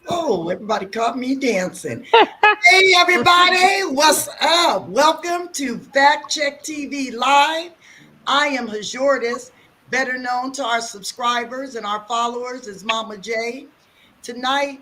Oh, everybody caught me dancing. Hey, everybody, what's up? Welcome to Fact Check TV Live. I am Hajordis, better known to our subscribers and our followers as Mama J. Tonight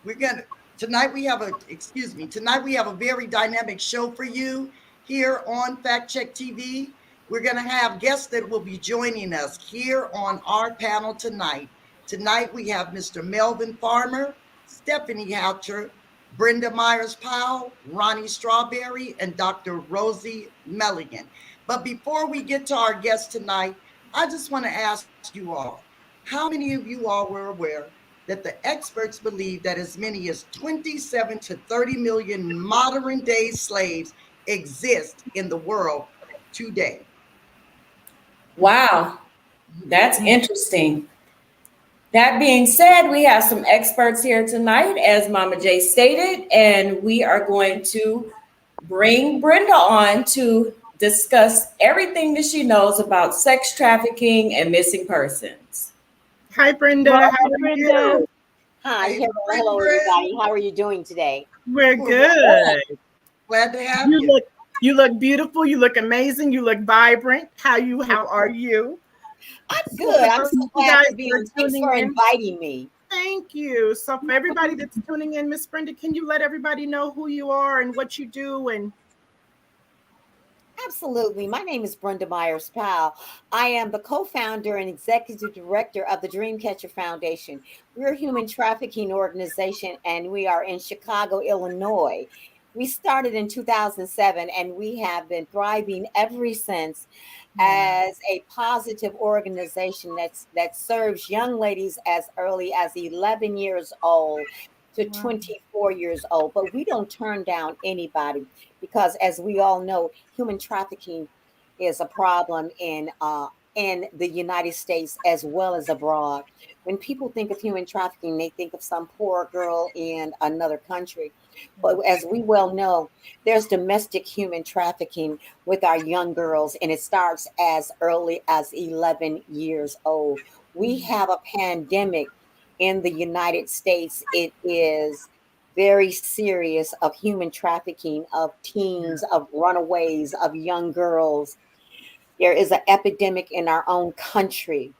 we have a very dynamic show for you here on Fact Check TV. We're going to have guests that will be joining us here on our panel tonight. Tonight we have Mr. Melvin Farmer, Stephanie Hatcher, Brenda Myers-Powell, Ronnie Strawberry, and Dr. Rosie Melligan. But before we get to our guest tonight, I just want to ask you all, how many of you all were aware that the experts believe that as many as 27 to 30 million modern day slaves exist in the world today? Wow, that's interesting. That being said, we have some experts here tonight, as Mama J stated, and we are going to bring Brenda on to discuss everything that she knows about sex trafficking and missing persons. Hi, Brenda. Hi, How are Brenda. you? Hi, hello, everybody. How are you doing today? We're good. Glad to have you. You look beautiful. You look amazing. You look vibrant. How are you? I'm good. I'm so glad to be here. Thanks for inviting me. Thank you. So for everybody that's tuning in, Miss Brenda, can you let everybody know who you are and what you do? And Absolutely. My name is Brenda Myers-Powell. I am the co-founder and executive director of the Dreamcatcher Foundation. We're a human trafficking organization, and we are in Chicago, Illinois. We started in 2007, and we have been thriving ever since as a positive organization that serves young ladies as early as 11 years old to 24 years old. But we don't turn down anybody because, as we all know, human trafficking is a problem in the United States as well as abroad. When people think of human trafficking, they think of some poor girl in another country. But as we well know, there's domestic human trafficking with our young girls, and it starts as early as 11 years old. We have a pandemic in the United States. It is very serious of human trafficking of teens, of runaways, of young girls. There is an epidemic in our own country.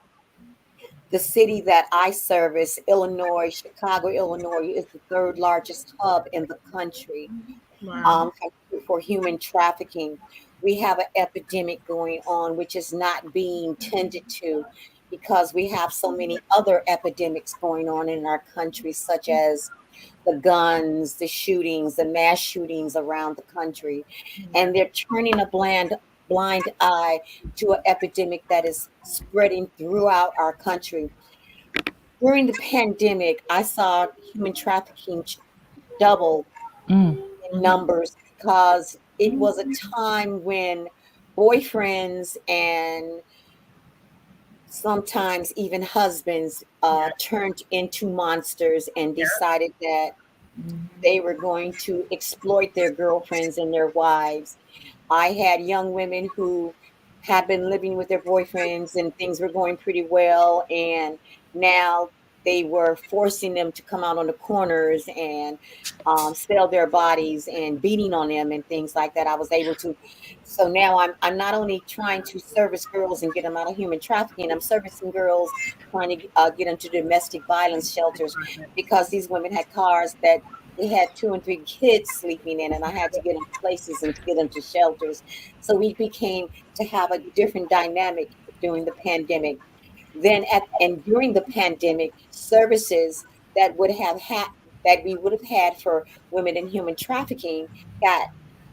The city that I service, Illinois, Chicago, Illinois, is the third largest hub in the country for human trafficking. We have an epidemic going on, which is not being tended to because we have so many other epidemics going on in our country, such as the guns, the shootings, the mass shootings around the country. And they're turning a blind eye to an epidemic that is spreading throughout our country. During the pandemic, I saw human trafficking double in numbers because it was a time when boyfriends and sometimes even husbands turned into monsters and decided that they were going to exploit their girlfriends and their wives. I had young women who had been living with their boyfriends and things were going pretty well. And now they were forcing them to come out on the corners and sell their bodies and beating on them and things like that. I was able to. So now I'm not only trying to service girls and get them out of human trafficking, I'm servicing girls trying to get them to domestic violence shelters because these women had cars that they had 2 and 3 kids sleeping in, and I had to get them places and get them to shelters. So we became to have a different dynamic during the pandemic. And during the pandemic, services that we would have had for women in human trafficking got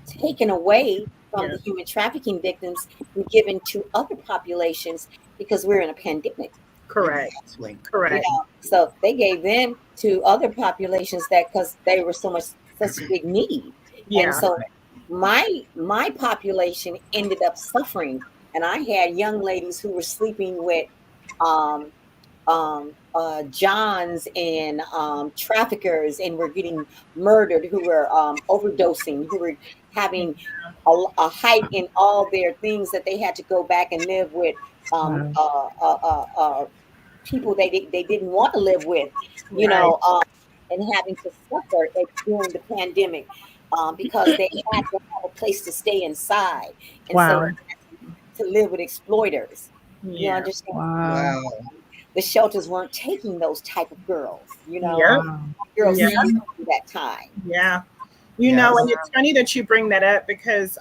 taken away from Yeah. the human trafficking victims and given to other populations because we're in a pandemic. Correct. Exactly. You Correct. know, so they gave them to other populations that because they were such a big need. And Yeah. so my population ended up suffering. And I had young ladies who were sleeping with um Johns and traffickers and were getting murdered, who were overdosing, who were having a hike in all their things that they had to go back and live with um, uh, uh, uh, uh, people they didn't want to live with, you Right. know, and having to suffer during the pandemic because they had to have a place to stay inside, and so to live with exploiters. You Yeah. understand? Wow. The shelters weren't taking those type of girls, you know. Yep. Girls Yeah. suffered through that time. Yeah. You Yes. know, and it's funny that you bring that up because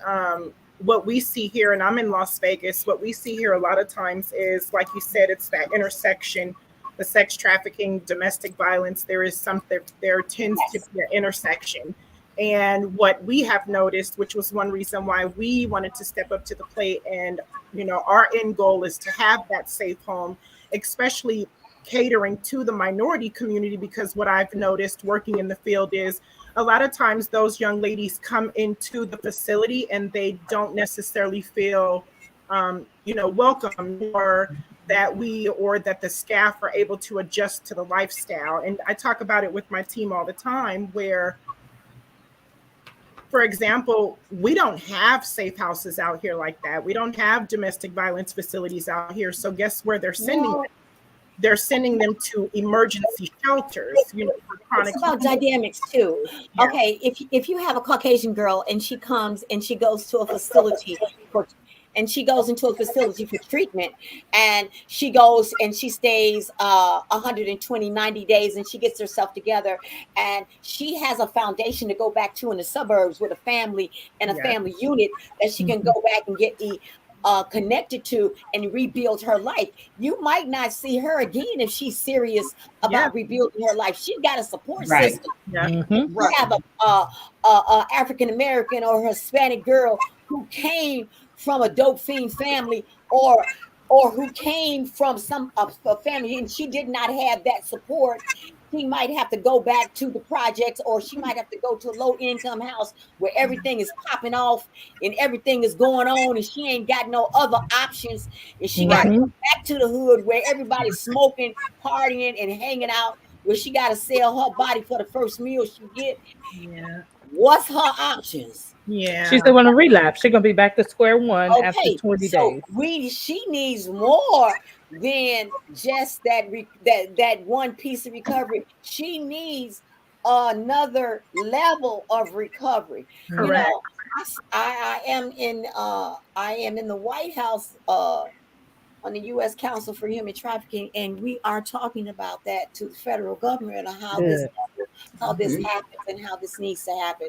what we see here, and I'm in Las Vegas, what we see here a lot of times is, like you said, it's that intersection, the sex trafficking, domestic violence. There tends to Yes. be an intersection. And what we have noticed, which was one reason why we wanted to step up to the plate, and, you know, our end goal is to have that safe home, especially catering to the minority community, because what I've noticed working in the field is a lot of times those young ladies come into the facility and they don't necessarily feel, welcome, or that the staff are able to adjust to the lifestyle. And I talk about it with my team all the time where, for example, we don't have safe houses out here like that. We don't have domestic violence facilities out here. So guess where they're sending them? They're sending them to emergency shelters, for chronic. It's about dynamics too. Yeah. Okay, if you have a Caucasian girl and she comes and she goes to a facility for treatment, and she goes and she stays 120 90 days, and she gets herself together, and she has a foundation to go back to in the suburbs with a family and a family unit that she can go back and get connected to and rebuild her life. You might not see her again if she's serious about rebuilding her life. She got a support system. Yeah. You have a African American or Hispanic girl who came from a dope fiend family, or who came from a family and she did not have that support. She might have to go back to the projects, or she might have to go to a low income house where everything is popping off and everything is going on, and she ain't got no other options. And she got to go back to the hood where everybody's smoking, partying, and hanging out, where she got to sell her body for the first meal she get. Yeah. What's her options? Yeah. She's still going to relapse. She's going to be back to square one after 20 days. She needs more than just that one piece of recovery. She needs another level of recovery. Correct. You know, I am in the White House on the U.S. Council for Human Trafficking, and we are talking about that to the federal government on how this happens and how this needs to happen.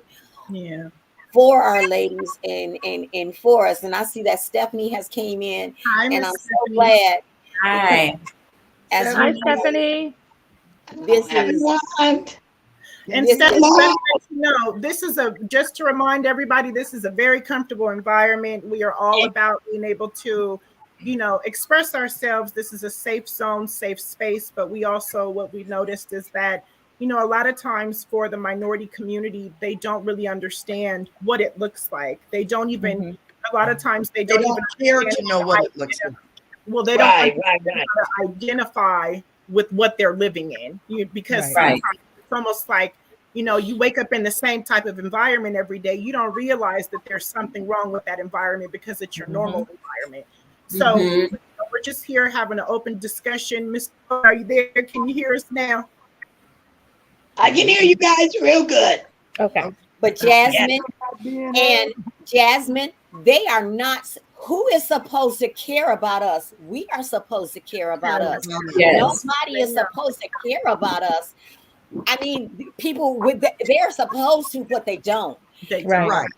Yeah. For our ladies and for us. And I see that Stephanie has came in. Hi, and Miss I'm Stephanie. so glad. Hi. Hi, Stephanie. This is And this Stephanie, this is just to remind everybody, this is a very comfortable environment. We are all about being able to, express ourselves. This is a safe zone, safe space. But we also, what we noticed is that, a lot of times for the minority community, they don't really understand what it looks like. They don't even, a lot of times they don't even care to know what it looks like. Well, they don't understand how to identify with what they're living in, because sometimes it's almost like, you wake up in the same type of environment every day. You don't realize that there's something wrong with that environment because it's your normal environment. So we're just here having an open discussion. Miss, are you there? Can you hear us now? I can hear you guys real good. Okay. But Jasmine, they are not. Who is supposed to care about us? We are supposed to care about us. Yes. Nobody is supposed to care about us. I mean, people they're supposed to, but they don't. Right.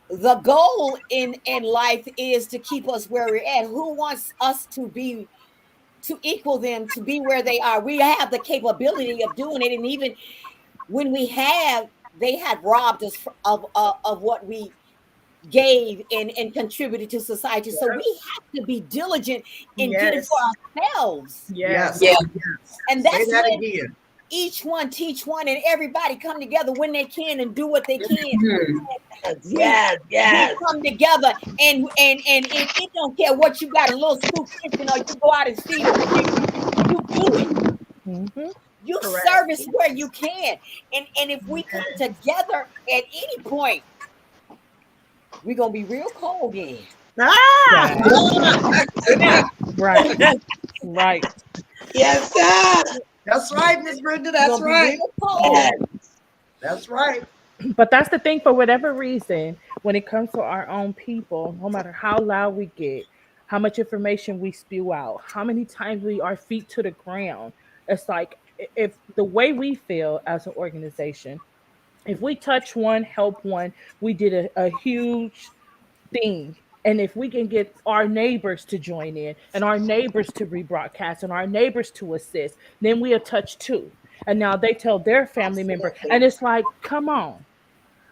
the goal in life is to keep us where we're at. Who wants us to equal them, to be where they are? We have the capability of doing it, and even when they had robbed us of what we gave and contributed to society. So we have to be diligent in getting for ourselves. Yes. Yeah. And that's Say that when again. each one teach one, and everybody come together when they can and do what they can. Yes. We come together, and it don't care what you got, a little school kitchen, or you go out and feed them. You do it. Mm-hmm. You service where you can, and if we come together at any point, we're gonna be real cold then. Right. Right. Yes, sir. That's right, Miss Brenda. That's right. That's right. But that's the thing, for whatever reason, when it comes to our own people, no matter how loud we get, how much information we spew out, how many times we our feet to the ground, it's like if the way we feel as an organization, if we touch one, help one, we did a huge thing. And if we can get our neighbors to join in and our neighbors to rebroadcast and our neighbors to assist, then we are touched too. And now they tell their family member, and it's like, come on.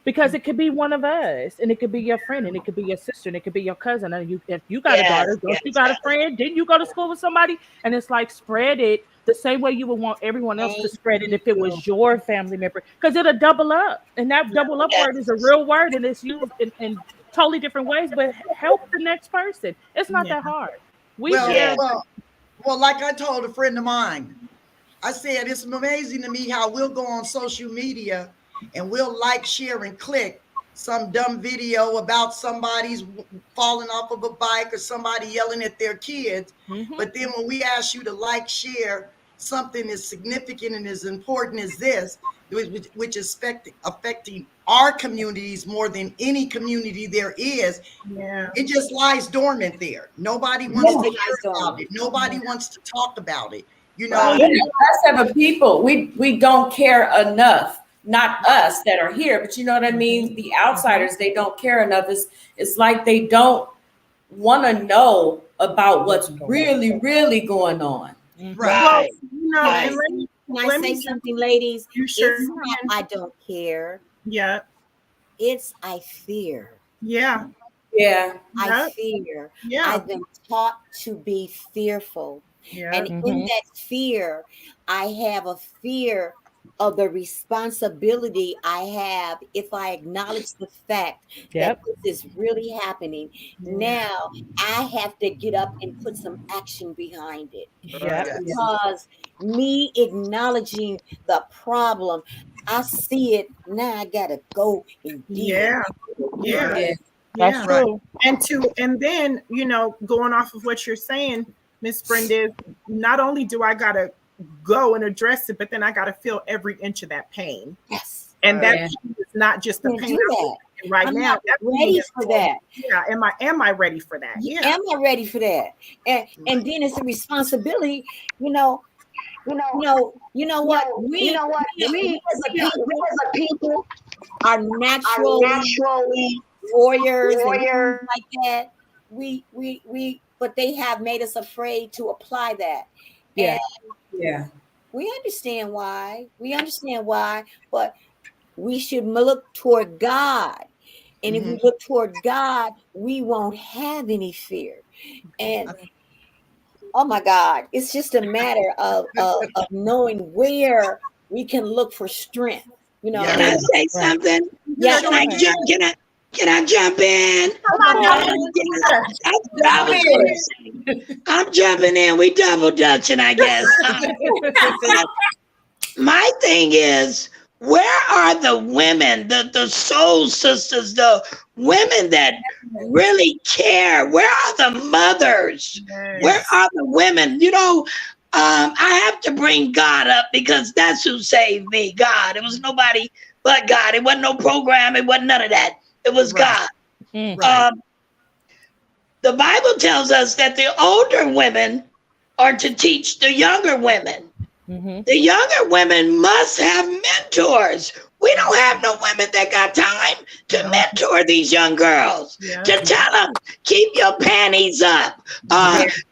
Because it could be one of us, and it could be your friend, and it could be your sister, and it could be your cousin. And if you got a daughter, don't you got a friend? Didn't you go to school with somebody? And it's like, spread it the same way you would want everyone else to spread it if it was your family member, because it'll double up. And that double up word is a real word, and it's used in totally different ways. But help the next person. It's not that hard. Well, like I told a friend of mine, I said it's amazing to me how we'll go on social media and we'll like, share, and click some dumb video about somebody's falling off of a bike or somebody yelling at their kids. Mm-hmm. But then when we ask you to like, share something as significant and as important as this, which is affecting our communities more than any community there is, it just lies dormant there. Nobody wants to hear about it. Nobody wants to talk about it. You know, us as a people, we don't care enough. Not us that are here, but you know what I mean? The outsiders, they don't care enough. It's like they don't want to know about what's really, really going on. Right. Well, can I say something, ladies? It's not I don't care. Yeah. It's I fear. Yeah. Yeah. I fear. Yeah. I've been taught to be fearful. Yeah. And in that fear, I have a fear of the responsibility I have if I acknowledge the fact that this is really happening. Now I have to get up and put some action behind it. Because me acknowledging the problem, I see it, now I gotta go and deal with it. That's true. And then, you know, going off of what you're saying, Miss Brenda, not only do I gotta go and address it, but then I got to feel every inch of that pain. Yes. And that pain is not just the pain I'm not ready for that. Yeah. Am I ready for that? Yeah. Am I ready for that? And then it's a responsibility, you know what? We as a people are naturally warriors and like that. We but they have made us afraid to apply that. Yeah. We understand why, but we should look toward God. And if we look toward God, we won't have any fear. And oh my God, it's just a matter of knowing where we can look for strength. You know, can I say something? Yeah. Can I jump in? I'm jumping in. We double dutching, I guess. My thing is, where are the women, the soul sisters, the women that really care? Where are the mothers? Where are the women? You know, I have to bring God up because that's who saved me. God. It was nobody but God. It wasn't no program. It wasn't none of that. It was God. The Bible tells us that the older women are to teach the younger women. The younger women must have mentors. We don't have no women that got time to mentor these young girls, to tell them, keep your panties up.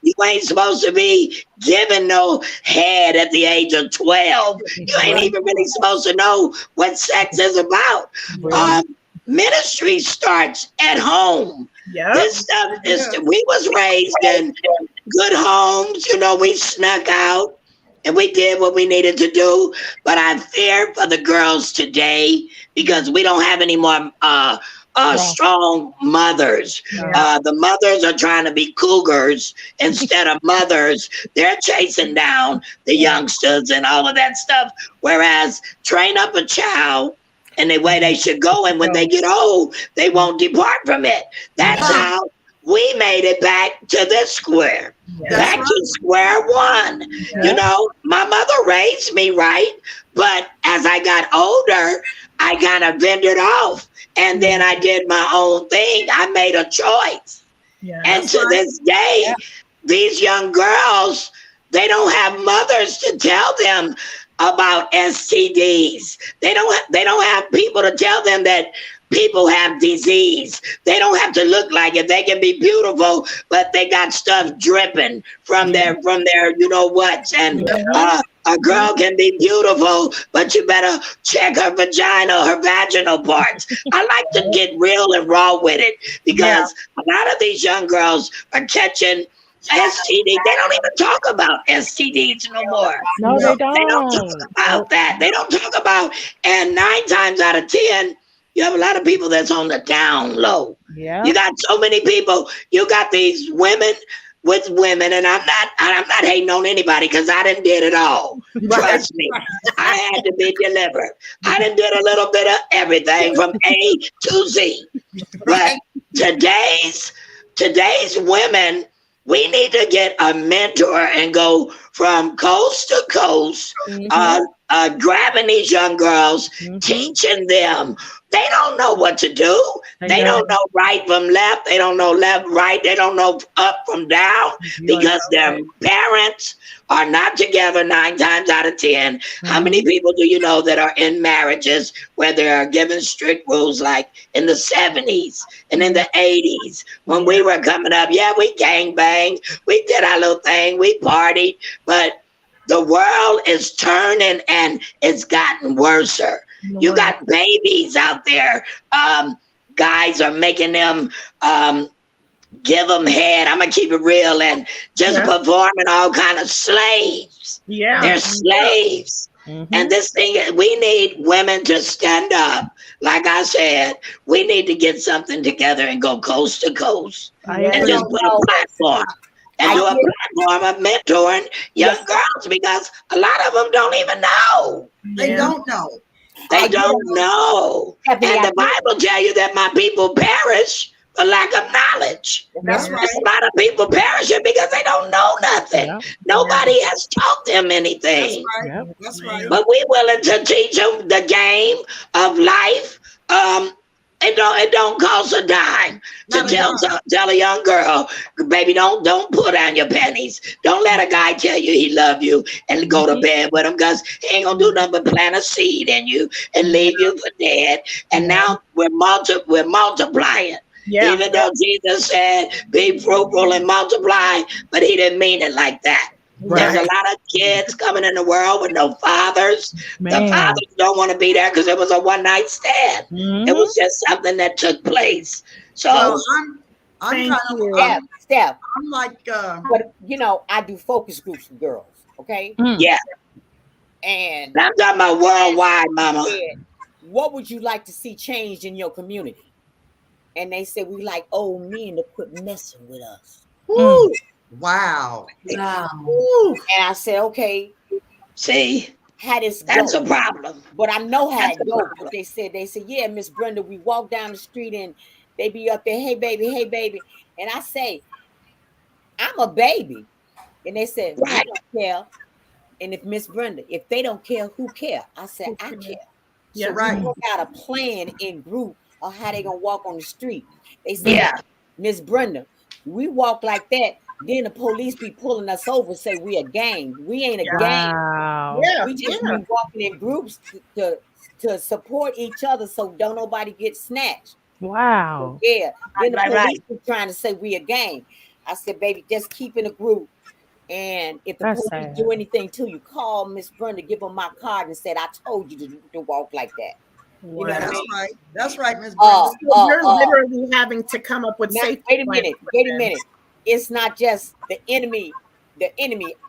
You ain't supposed to be giving no head at the age of 12. You ain't even really supposed to know what sex is about. Ministry starts at home. This stuff is, we was raised in good homes. You know, we snuck out and we did what we needed to do. But I fear for the girls today because we don't have any more strong mothers. The mothers are trying to be cougars instead of mothers. They're chasing down the youngsters and all of that stuff. Whereas train up a child in the way they should go, and when they get old, they won't depart from it. That's how we made it back to this square. Back to square one. You know, my mother raised me right, but as I got older, I kind of ventured off. And then I did my own thing. I made a choice. And to this day, these young girls, they don't have mothers to tell them about STDs. They don't have people to tell them that people have disease. They don't have to look like it. They can be beautiful, but they got stuff dripping from their you know what. And a girl can be beautiful, but you better check her vagina, her vaginal parts. I like to get real and raw with it because a lot of these young girls are catching STD. They don't even talk about STDs no more. No, they don't. They don't talk about that. They don't talk about, and 9 times out of 10, you have a lot of people that's on the down low. You got so many people. You got these women with women, and I'm not hating on anybody because I done did it all. Trust me, I had to be delivered. I done did a little bit of everything from A to Z. But today's women, we need to get a mentor and go from coast to coast, grabbing these young girls, teaching them. They don't know what to do. They don't know right from left. They don't know left, right. They don't know up from down because their parents are not together 9 times out of 10. How many people do you know that are in marriages where they are given strict rules like in the 70s and in the 80s when we were coming up? Yeah, we gang banged. We did our little thing. We partied. But the world is turning and it's gotten worse. You got babies out there. Guys are making them give them head. I'm gonna keep it real and just performing all kind of slaves. They're slaves. And this thing, we need women to stand up. Like I said, we need to get something together and go coast to coast and just put a platform. And do a platform of mentoring young girls because a lot of them don't even know. They don't know. They don't know. And the Bible tells you that my people perish for lack of knowledge. That's right. A lot of people perishing because they don't know nothing. Nobody has taught them anything. That's right. But we're willing to teach them the game of life. It don't cost a dime to tell a young girl, baby, don't pull down your panties. Don't let a guy tell you he love you and go to bed with him because he ain't gonna do nothing but plant a seed in you and leave you for dead. And now we're multiplying. Even though Jesus said, be fruitful and multiply, but he didn't mean it like that. There's a lot of kids coming in the world with no fathers. The fathers don't want to be there because it was a one-night stand. It was just something that took place. So I'm kind of Steph. I'm like, but you know, I do focus groups with girls. Okay. Yeah. And I'm talking about worldwide, mama. What would you like to see changed in your community? And they said we like old men to quit messing with us. Wow. And I said, okay. See, how this that's go? A problem. But I know how it goes. But they said, yeah, Miss Brenda, we walk down the street and they be up there, hey baby. And I say, I'm a baby. And they said, we don't care. And if Miss Brenda, if they don't care, who care? I said, I care. Yeah, so right. We got a plan in group of how they gonna walk on the street. They said, Miss Brenda, we walk like that then the police be pulling us over, say we a gang. We ain't a gang. Wow. Yeah. We just be walking in groups to support each other, so don't nobody get snatched. Wow. Yeah. Then the Right, police right. be trying to say we a gang. I said, baby, just keep in a group. And if the That's police sad. do anything to you, call Miss Brenda, give them my card, and said I told you to walk like that. You know what I That's mean? right. That's right, Miss Brenda. So you're literally having to come up with Now, safety wait a plans minute. for Wait a them. minute. It's not just the enemy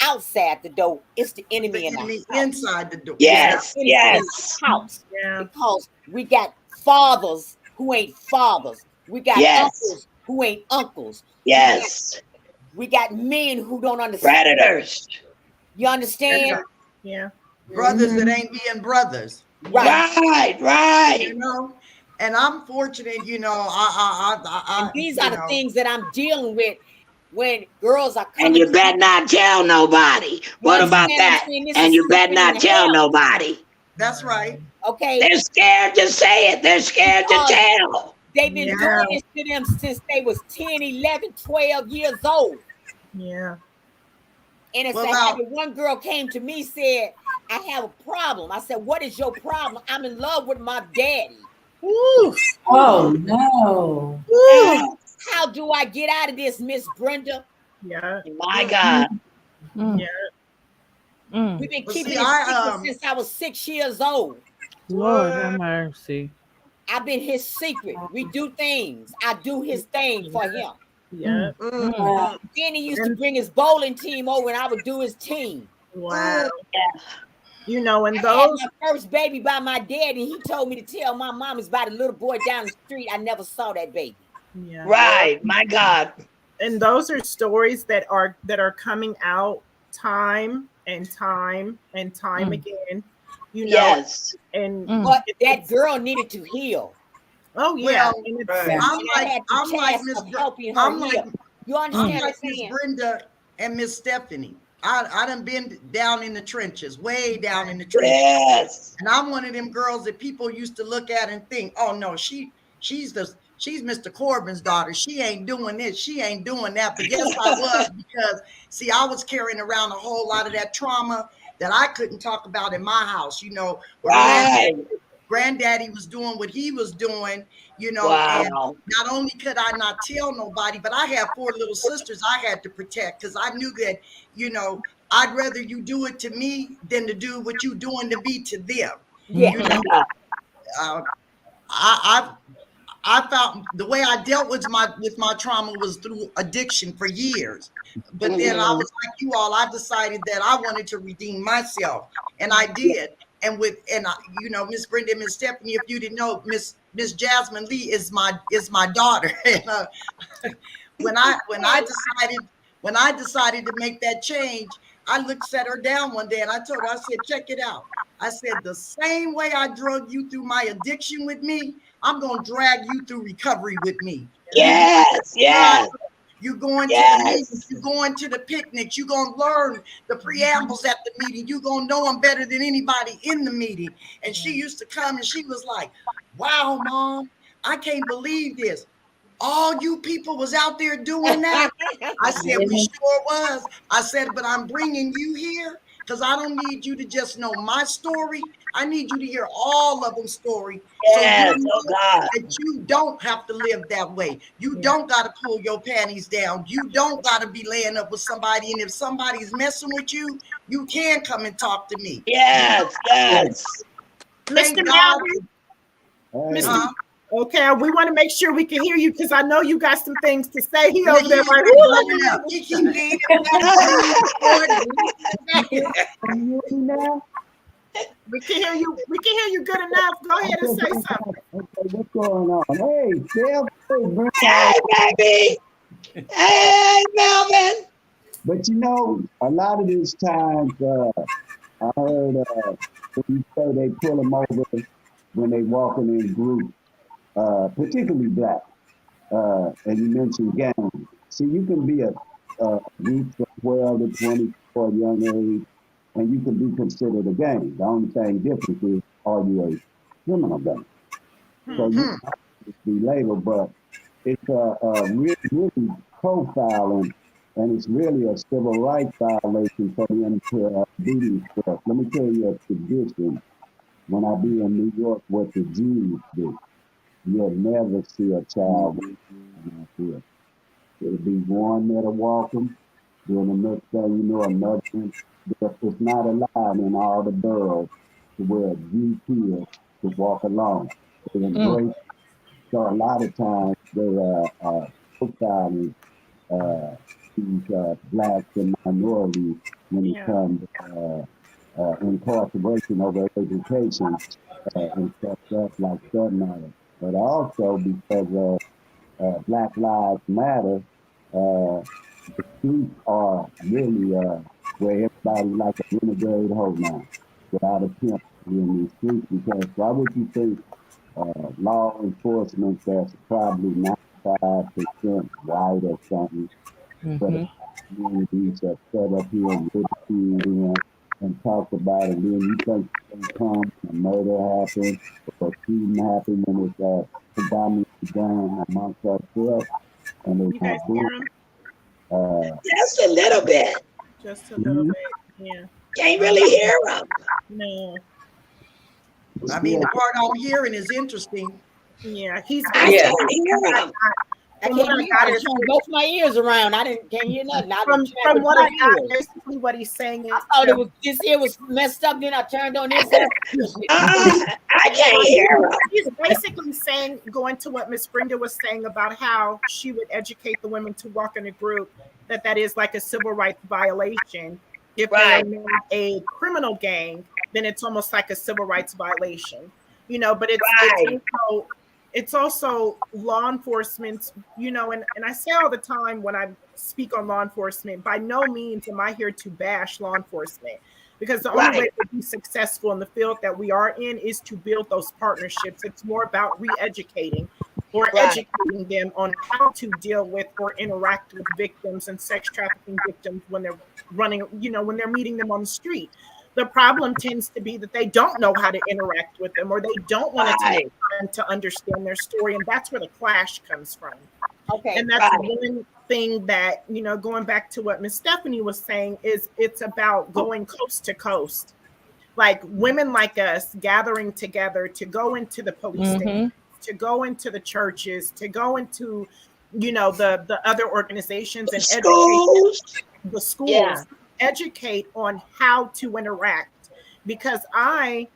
outside the door. It's the enemy The in the enemy house. inside the door. Yes, Enemy in yes, the house. Yeah. Because we got fathers who ain't fathers. We got yes, uncles who ain't uncles. yes. We got men who don't understand. Predators. You understand? Yeah. Brothers that ain't being brothers. Right. Right. You know, and I'm fortunate. You know, And these you are the know, things that I'm dealing with when girls are And coming. you better not tell nobody. What about that? And you better not tell nobody. That's right. Okay. They're scared to say it. They're scared to tell. They've been doing this to them since they was 10, 11, 12 years old. Yeah. And it's one girl came to me, said, I have a problem. I said, what is your problem? I'm in love with my daddy. Ooh. Oh no. Ooh. How do I get out of this, Miss Brenda? Yeah. My God. Yeah. We've been keeping it secret since I was 6 years old. Lord have mercy. I've been his secret. We do things. I do his thing for him. Yeah. Then he used to bring his bowling team over and I would do his team. Wow. You know, and I those had my first baby by my dad, and he told me to tell my mom it's about a little boy down the street. I never saw that baby. Yeah. Right. My God. And those are stories that are coming out time and time and time again. You know, Yes. and but that girl needed to heal. Oh yeah. Well, I'm like Miss Brenda and Miss Stephanie. I done been down in the trenches, way down in the trenches. Yes. And I'm one of them girls that people used to look at and think, oh no, she's Mr. Corbin's daughter. She ain't doing this. She ain't doing that. But yes, I was, because see, I was carrying around a whole lot of that trauma that I couldn't talk about in my house, you know. Right. Granddaddy was doing what he was doing, you know, Wow. and not only could I not tell nobody, but I had 4 little sisters I had to protect, because I knew that, you know, I'd rather you do it to me than to do what you doing to me to them. Yeah. You know, I found the way I dealt with my trauma was through addiction for years. But then I was like you all, I decided that I wanted to redeem myself, and I did. And you know, Miss Brenda and Miss Stephanie, if you didn't know, Miss Jasmine Lee is my daughter. And when I decided to make that change, I sat her down one day and I told her, I said, check it out. I said, the same way I drug you through my addiction with me, I'm gonna drag you through recovery with me. Yes, yes. You're going to the meetings, you're going to the picnics, you're going to learn the preambles at the meeting, you're going to know them better than anybody in the meeting. And she used to come and she was like, wow, Mom, I can't believe this. All you people was out there doing that? I said, we sure was. I said, but I'm bringing you here because I don't need you to just know my story. I need you to hear all of them story. Yes, so you know that you don't have to live that way. You don't got to pull your panties down. You don't got to be laying up with somebody. And if somebody's messing with you, you can come and talk to me. Yes, yes. Mr. Malcolm, okay, we want to make sure we can hear you because I know you got some things to say. He over there like, we can hear you. We can hear you good enough. Go ahead and say something. Okay, what's going on? Hey, Steph. Hey, baby. Hey, Melvin. But you know, a lot of these times, I heard when you say they pull them over when they walking in groups, particularly black. And you mentioned gangs. See, you can be a group from 12 to 24 young age, and you can be considered a gang. The only thing different is, are you a criminal gang? So you can be labeled, but it's really, really profiling And it's really a civil rights violation for them to do this stuff. Let me tell you a tradition. When I be in New York, what the Jews do, you'll never see a child walking out here. It'll be one that'll walk them, then the next thing you know, another one. It's not allowed in all the boroughs to wear Jew kids to walk along. They embrace. So a lot of times they profiling these blacks and minorities when it comes to incarceration over education and stuff like that matter. But also because Black Lives Matter, the streets are really where everybody like a renegade hoe now, without a pimp in these streets. Because why would you think law enforcement that's probably 95% white or something, but communities that set up here and ridicule and talk about it, and then you think it's going to come when a murder happens or a shooting happens when it's predominantly done amongst ourselves, and You they guys not hear doing him? Just a little bit. Just a little bit. Yeah. Can't really hear them. No. I mean, the part I'm hearing is interesting. Yeah. He's I Yeah. can't hear them. I From can't what I hear. got I is turned both my ears around. I can't hear nothing. I from turned what both I got, ears. basically what he's saying is I thought it was this ear was messed up. Then I turned on this ear. I can't hear them. he's basically saying, going to what Miss Brenda was saying about how she would educate the women to walk in a group, that is like a civil rights violation. If Right. they're not a criminal gang, then it's almost like a civil rights violation, but Right. it's also law enforcement, and I say all the time when I speak on law enforcement, by no means am I here to bash law enforcement, because the only way to be successful in the field that we are in is to build those partnerships. It's more about re-educating or educating them on how to deal with or interact with victims and sex trafficking victims when they're running, when they're meeting them on the street. The problem tends to be that they don't know how to interact with them, or they don't want to take time to understand their story. And that's where the clash comes from. Okay. And that's one thing that, going back to what Miss Stephanie was saying, is it's about going coast to coast. Like women like us gathering together to go into the police station, to go into the churches, to go into, the other organizations and educate the schools, educate on how to interact. Because I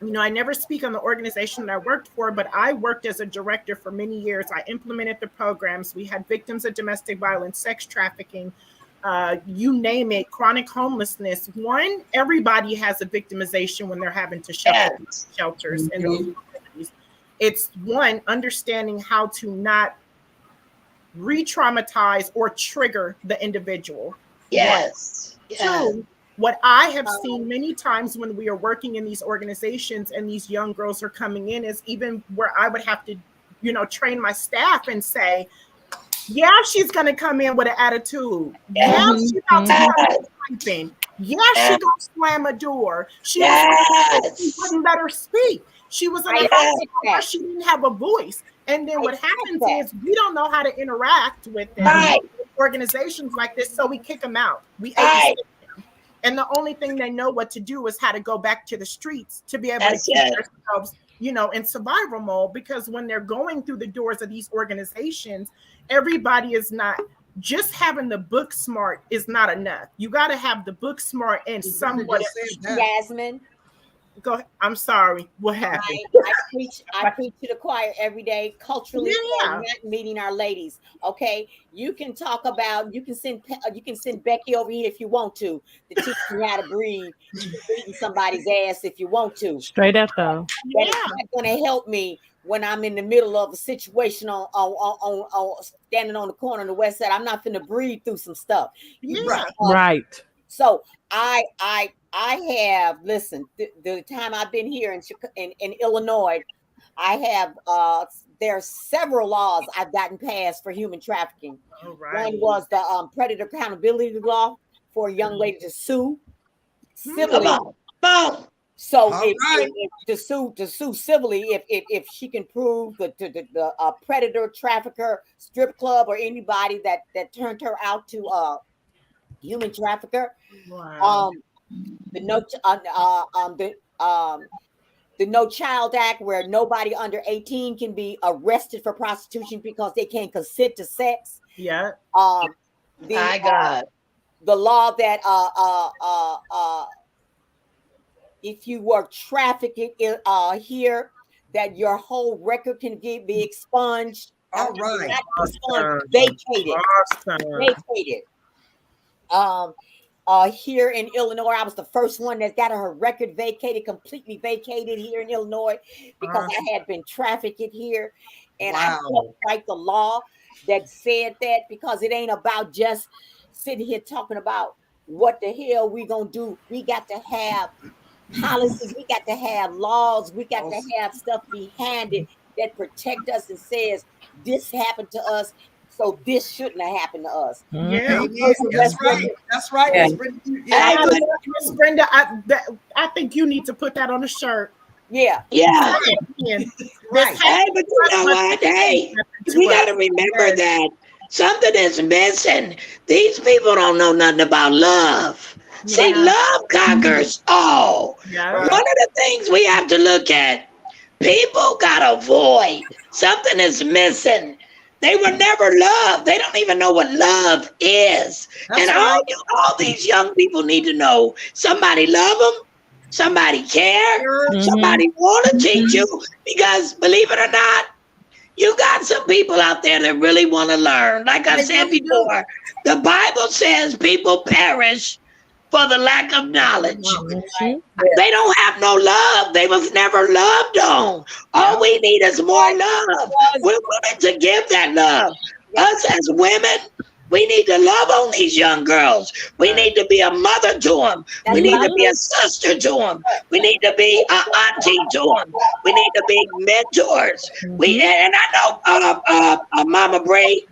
never speak on the organization that I worked for, but I worked as a director for many years. I implemented the programs. We had victims of domestic violence, sex trafficking, you name it, chronic homelessness. One, everybody has a victimization when they're having to shelters and those communities. It's one, understanding how to not re-traumatize or trigger the individual. Yes. Two, what I have seen many times when we are working in these organizations and these young girls are coming in is even where I would have to, train my staff and say, yeah, she's going to come in with an attitude. Yeah, she's about to come in. Yeah, she's going to slam a door. She wouldn't let her speak. She was in a she didn't have a voice. And then what happens is we don't know how to interact with them, organizations like this, so we kick them out. We them. And the only thing they know what to do is how to go back to the streets to be able to keep themselves, in survival mode. Because when they're going through the doors of these organizations, everybody is not just having the book smart is not enough. You got to have the book smart and somewhat. Jasmine, go ahead. I'm sorry. What happened? I preach to the choir every day. Culturally, not meeting our ladies. Okay, you can talk about. You can send Becky over here if you want to teach me how to breathe. Beating somebody's ass if you want to. Straight up though. That is not going to help me when I'm in the middle of a situation on standing on the corner on the west side. I'm not going to breathe through some stuff. Right. So I have listened. The time I've been here in Illinois, I have there are several laws I've gotten passed for human trafficking. One was the predator accountability law for a young lady to sue civilly. So All if, right. if to sue civilly, if she can prove the predator, trafficker, strip club, or anybody that turned her out to human trafficker, Wow. the no the No Child Act, where nobody under 18 can be arrested for prostitution because they can't consent to sex. Yeah. My God. The law that if you were trafficked here, that your whole record can be expunged. All right. Not expunged, Awesome. vacated. Awesome. Vacated. Here in Illinois, I was the first one that got her record vacated, completely vacated here in Illinois, because I had been trafficked here, and I helped write the law that said that, because it ain't about just sitting here talking about what the hell we gonna do. We got to have policies, we got to have laws, we got to have stuff behind it that protect us and says this happened to us, so this shouldn't have happened to us. Yeah. That's right. That's right. Yeah. Miss Brenda. Yeah. Miss Brenda, I think you need to put that on a shirt. Yeah. Yeah. Right. Hey, but you know what? Hey, we got to remember that something is missing. These people don't know nothing about love. See, love conquers all. Yeah. One of the things we have to look at, people got a void. Something is missing. They were never loved. They don't even know what love is. That's and right. all these young people need to know somebody love them, somebody care, somebody want to teach you. Because believe it or not, you got some people out there that really want to learn. Like I said before, the Bible says people perish for the lack of knowledge. They don't have no love. They was never loved on. All we need is more love. We're willing to give that love. Us as women, we need to love on these young girls. We need to be a mother to them. We need to be a sister to them. We need to be an auntie to them. We need to be mentors. And I know, Mama Bray,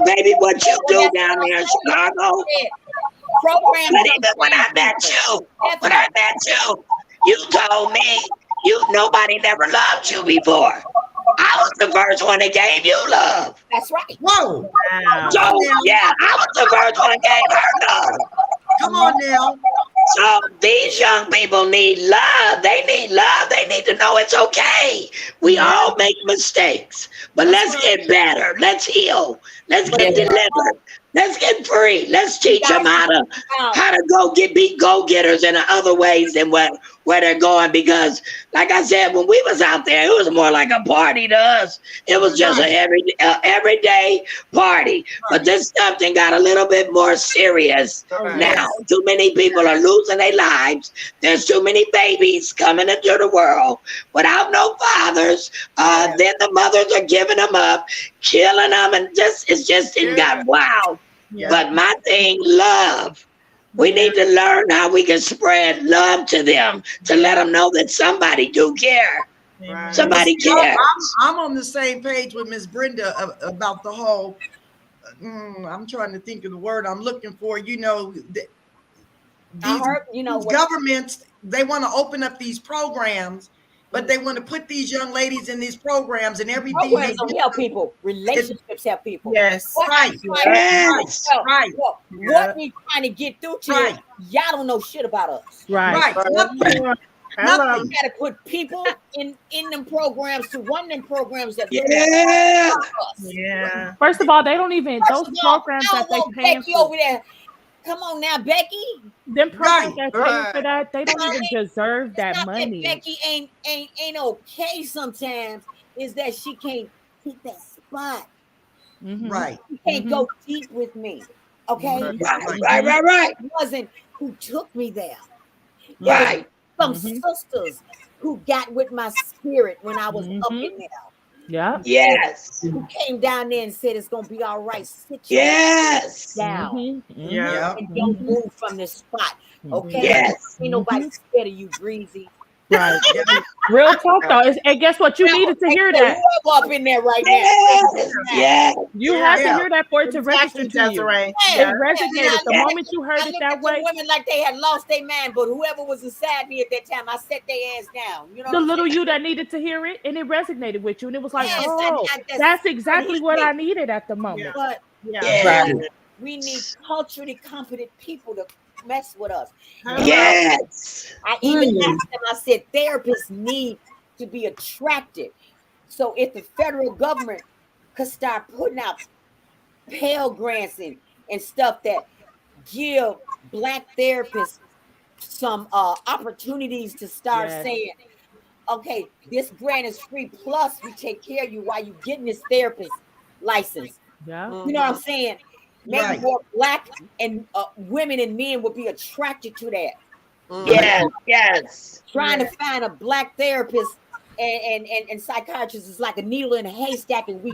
baby, what you do down there in Chicago. But even when I met you, you told me nobody never loved you before. I was the first one that gave you love. That's right. Whoa. So yeah, I was the first one that gave her love. Come on now. So these young people need love. They need love. They need to know it's okay. We all make mistakes, but let's get better. Let's heal. Let's get delivered. Let's get free. Let's teach them how to be go-getters in other ways than where they're going. Because, like I said, when we was out there, it was more like a party to us. It was just an everyday party. But this stuff then got a little bit more serious now. Too many people are losing their lives. There's too many babies coming into the world without no fathers. Then the mothers are giving them up, killing them, and it got wild. Yeah. But my thing, love. We need to learn how we can spread love to them, to let them know that somebody do care. Right. Somebody cares. I'm on the same page with Miss Brenda about the whole, I'm trying to think of the word I'm looking for. These governments, they want to open up these programs, but they want to put these young ladies in these programs, and everything. Programs don't help people. Relationships help people. Yes. Right. What we trying to get through to you, y'all don't know shit about us. Right. Nothing. You gotta put people in them programs to run them programs that Yeah. First of all, they don't even those programs that they paying for. Over there. Come on now, Becky. Them programs that paying for that, they don't even deserve that money. That Becky ain't okay sometimes. Is that she can't hit that spot. Right. She can't go deep with me. Okay. Right. It wasn't who took me there. Right. Some sisters who got with my spirit when I was up in there. Yeah. Yes. Who came down there and said it's gonna be all right. Sit down. Yeah. And don't move from this spot. Okay. Yes. Ain't nobody scared of you, Breezy. Right. Real talk though. And guess what? You needed to hear that. Up in there right now. Yes. You had to hear that for it to register to you. Desiree. It resonated. The moment you heard I it looked that at way. them women like they had lost their man, but whoever was inside me at that time, I set their ass down. You know, The little you that needed to hear it, and it resonated with you, and it was like, Yes, oh, that's exactly what I needed at the moment. But Yeah. we need culturally competent people to mess with us. Yes. I even asked them, I said, therapists need to be attractive. So if the federal government could start putting out Pell Grants and stuff that give Black therapists some opportunities to start saying, okay, this grant is free, plus we take care of you while you getting this therapist license. Yeah. You know what I'm saying? Maybe more Black and women and men would be attracted to that. Yes. Trying to find a Black therapist and psychiatrist is like a needle in a haystack, and we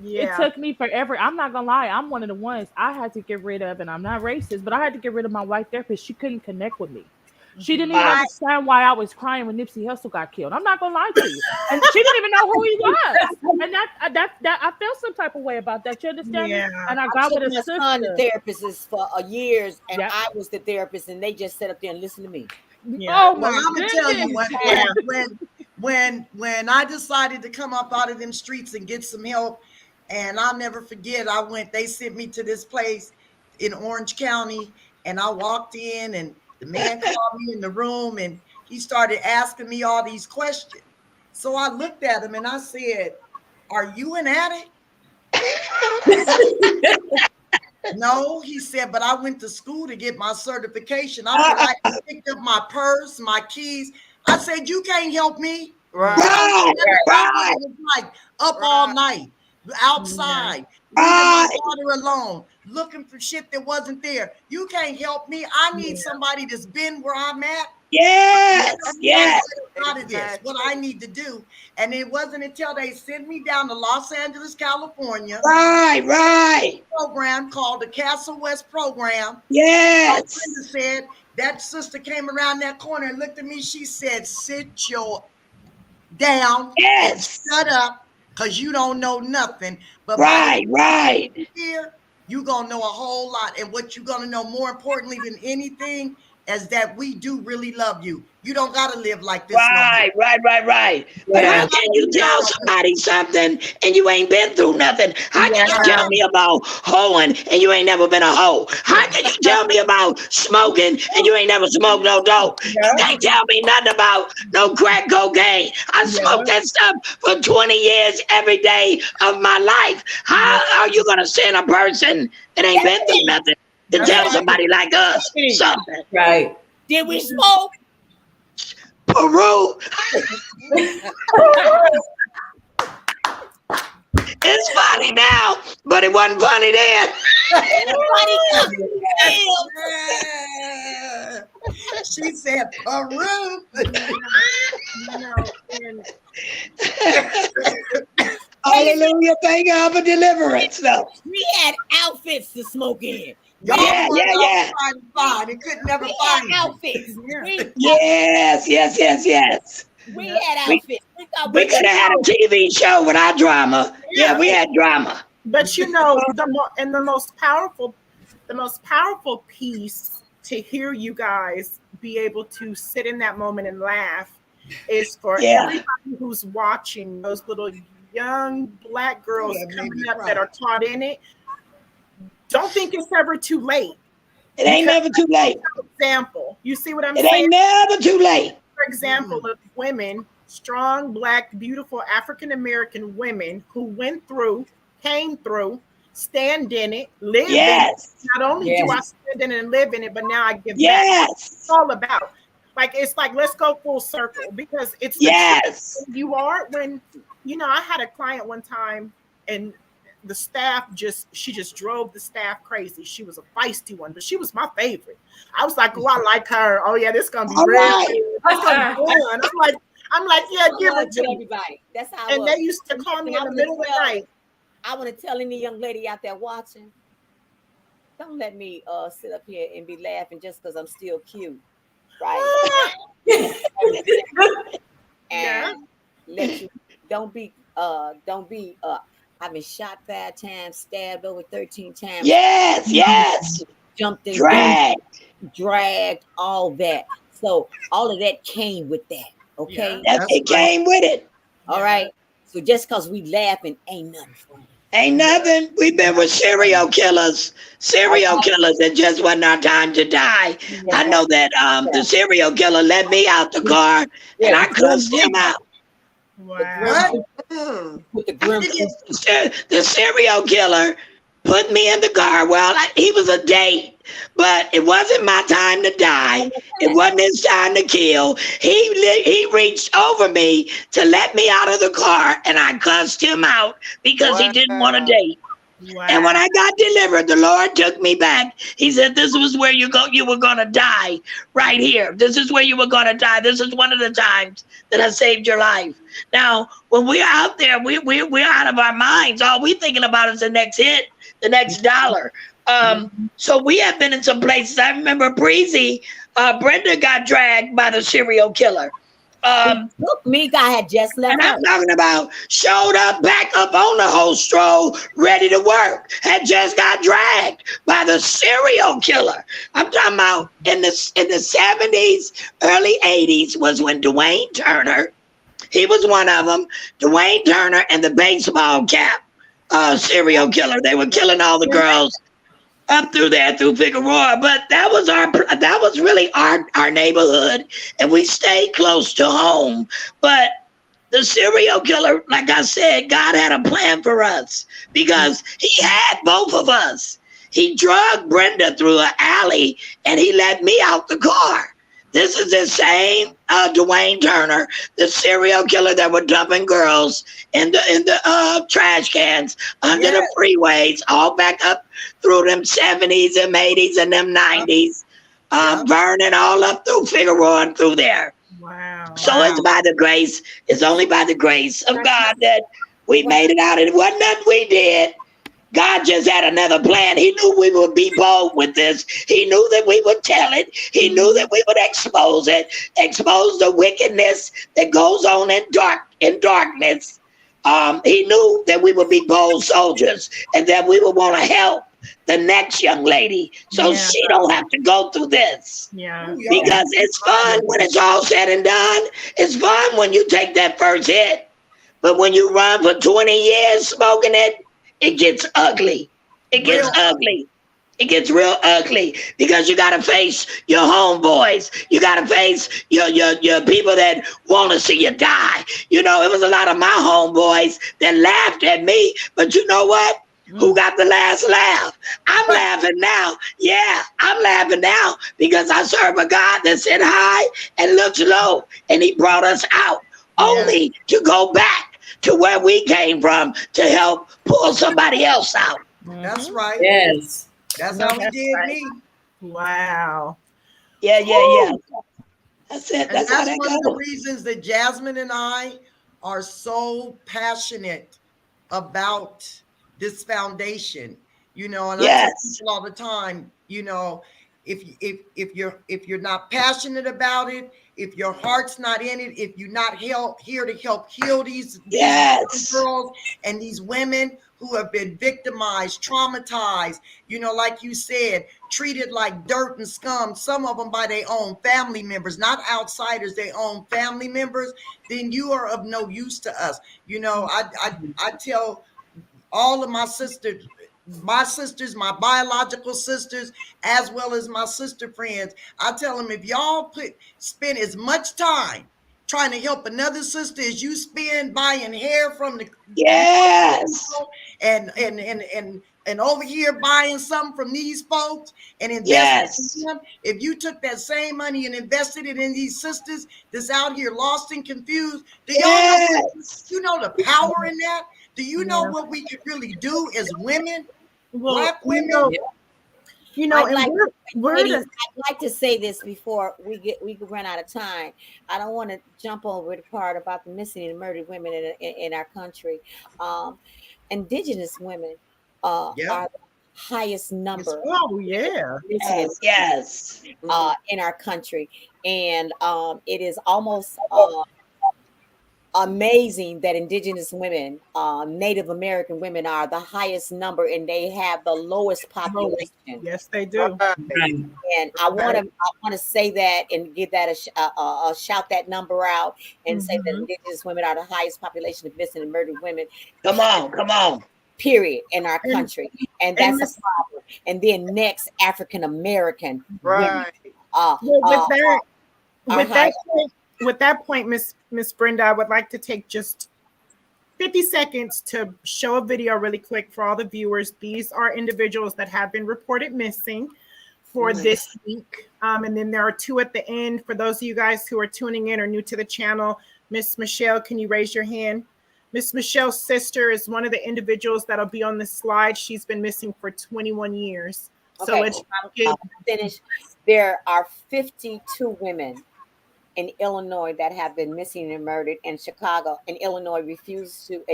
It took me forever. I'm not gonna lie. I'm one of the ones I had to get rid of, and I'm not racist, but I had to get rid of my white therapist. She couldn't connect with me. She didn't even understand why I was crying when Nipsey Hussle got killed. I'm not gonna lie to you, and she didn't even know who he was. And that I felt some type of way about that. You understand me? And I got with a sister. The therapist is for years, and I was the therapist, and they just sat up there and listened to me. Oh well, I'm gonna tell you when I decided to come up out of them streets and get some help, and I'll never forget. They sent me to this place in Orange County, and I walked in, and the man called me in the room, and he started asking me all these questions. So I looked at him and I said, "Are you an addict?" No, he said, "But I went to school to get my certification." I said, "I picked up my purse, my keys." I said, "You can't help me." Right. Like up all night, outside, leaving my daughter alone, looking for shit that wasn't there. You can't help me. I need somebody that's been where I'm at. Yes. Out of this, what I need to do. And it wasn't until they sent me down to Los Angeles, California. Right. Program called the Castle West program. Yes. Brenda said that sister came around that corner and looked at me. She said, "Sit your down. Yes. Shut up, because you don't know nothing." But right. Here, you're gonna know a whole lot. And what you're gonna know more importantly than anything is that we do really love you. You don't gotta live like this. Right. But how can you tell somebody something and you ain't been through nothing? How can you tell me about hoeing and you ain't never been a hoe? How can you tell me about smoking and you ain't never smoked no dope? You can't tell me nothing about no crack cocaine. I smoked that stuff for 20 years every day of my life. How are you gonna send a person that ain't been through nothing to tell somebody like us something? Right. Did we smoke? Peru. It's funny now, but it wasn't funny then. She said, "Peru." Hallelujah! Thank God for deliverance, though. We had outfits to smoke in. Yeah. It could never find outfits. Yes. We had outfits. We could have had a TV show with our drama. Yeah, we had drama. But you know, the most powerful piece to hear you guys be able to sit in that moment and laugh is for everybody who's watching, those little young Black girls coming up that are taught in it. Don't think it's ever too late. It ain't never too late. Example, you see what I'm saying? It ain't never too late. For example, of women, strong, Black, beautiful African-American women who went through, came through, stand in it, live in it. Not only do I stand in it and live in it, but now I give back. It's all about. It's like, let's go full circle, because it's you are when, I had a client one time, and the staff she just drove the staff crazy. She was a feisty one, but she was my favorite. I was like, "Oh, I like her. Oh yeah, this is gonna be really good." I'm like, yeah, give it to everybody. That's how. And they used to call me in the middle of the night. I want to tell any young lady out there watching, don't let me sit up here and be laughing just because I'm still cute, right? Yeah. And let you don't be I've been shot 5 times, stabbed over 13 times, Yes. jumped in dumped, Drag. dragged, all that. So all of that came with that. Okay. Yeah. It came with it. All right. So just because we laughing ain't nothing funny. Ain't nothing. We've been with serial killers that just wasn't our time to die. I know that the serial killer let me out the car and I cussed him out. Wow. With the grim The serial killer put me in the car. Well, he was a date, but it wasn't my time to die. It wasn't his time to kill. He reached over me to let me out of the car, and I cussed him out because he didn't want to date. Wow. And when I got delivered, the Lord took me back. He said, "This was where you were gonna die, right here. This is where you were gonna die. This is one of the times that I saved your life." Now, when we're out there, we're out of our minds. All we thinking about is the next hit, the next dollar. So we have been in some places. I remember Breezy, Brenda got dragged by the serial killer. took me. I had just left. And I'm talking about showed up back up on the whole stroll, ready to work. Had just got dragged by the serial killer. I'm talking about in the 70s, early 80s was when Dwayne Turner, he was one of them. Dwayne Turner and the baseball cap serial killer. They were killing all the girls up through there through Figueroa, but that was really our neighborhood, and we stayed close to home. But the serial killer, like I said, God had a plan for us because he had both of us. He drugged Brenda through an alley and he let me out the car. This is the same Dwayne Turner, the serial killer that were dumping girls in the trash cans under the freeways, all back up through them 70s and 80s and them 90s, burning all up through Figueroa and through there. Wow. So it's only by the grace of God that we made it out. It wasn't nothing we did. God just had another plan. He knew we would be bold with this. He knew that we would tell it. He knew that we would expose it, expose the wickedness that goes on in darkness. He knew that we would be bold soldiers and that we would want to help the next young lady so she don't have to go through this. Yeah. Because it's fun when it's all said and done. It's fun when you take that first hit. But when you run for 20 years smoking it, it gets ugly. It gets ugly. It gets real ugly because you got to face your homeboys. You got to face your people that want to see you die. You know, it was a lot of my homeboys that laughed at me. But you know what? Who got the last laugh? I'm laughing now. Yeah, I'm laughing now because I serve a God that sit high and looks low. And he brought us out only to go back to where we came from to help pull somebody else out. That's right. Yes. That's how he did me. Wow. Yeah. That's it. And That's how that's that one of the goes. reasons that Jasmine and I are so passionate about this foundation. You know, and I tell people all the time, you know, if you're not passionate about it, if your heart's not in it, if you're not here to help heal these girls and these women who have been victimized, traumatized, you know, like you said, treated like dirt and scum, some of them by their own family members, not outsiders, their own family members, then you are of no use to us. You know, I tell all of my sisters, my biological sisters, as well as my sister friends, I tell them, if y'all spend as much time trying to help another sister as you spend buying hair from the and over here buying something from these folks and investing in them, if you took that same money and invested it in these sisters that's out here lost and confused, do y'all know the power in that? Do you know what we could really do as women, Black women? You know, I'd like to say this before we run out of time. I don't want to jump over the part about the missing and murdered women in our country. Indigenous women are highest number Oh, yeah. Yes. in our country. And it is almost amazing that indigenous women, Native American women are the highest number, and they have the lowest population. Yes, they do. Right. And I want to say that and give that a shout that number out and say that indigenous women are the highest population of missing and murdered women. Come on. Period in our country, and that's and a problem. And then next, African American women. With that point, Miss Brenda, I would like to take just 50 seconds to show a video really quick for all the viewers. These are individuals that have been reported missing for this week. And then there are two at the end. For those of you guys who are tuning in or new to the channel, Miss Michelle, can you raise your hand? Miss Michelle's sister is one of the individuals that'll be on the slide. She's been missing for 21 years. So let's finish. There are 52 women in Illinois that have been missing and murdered, and Chicago and Illinois refuse to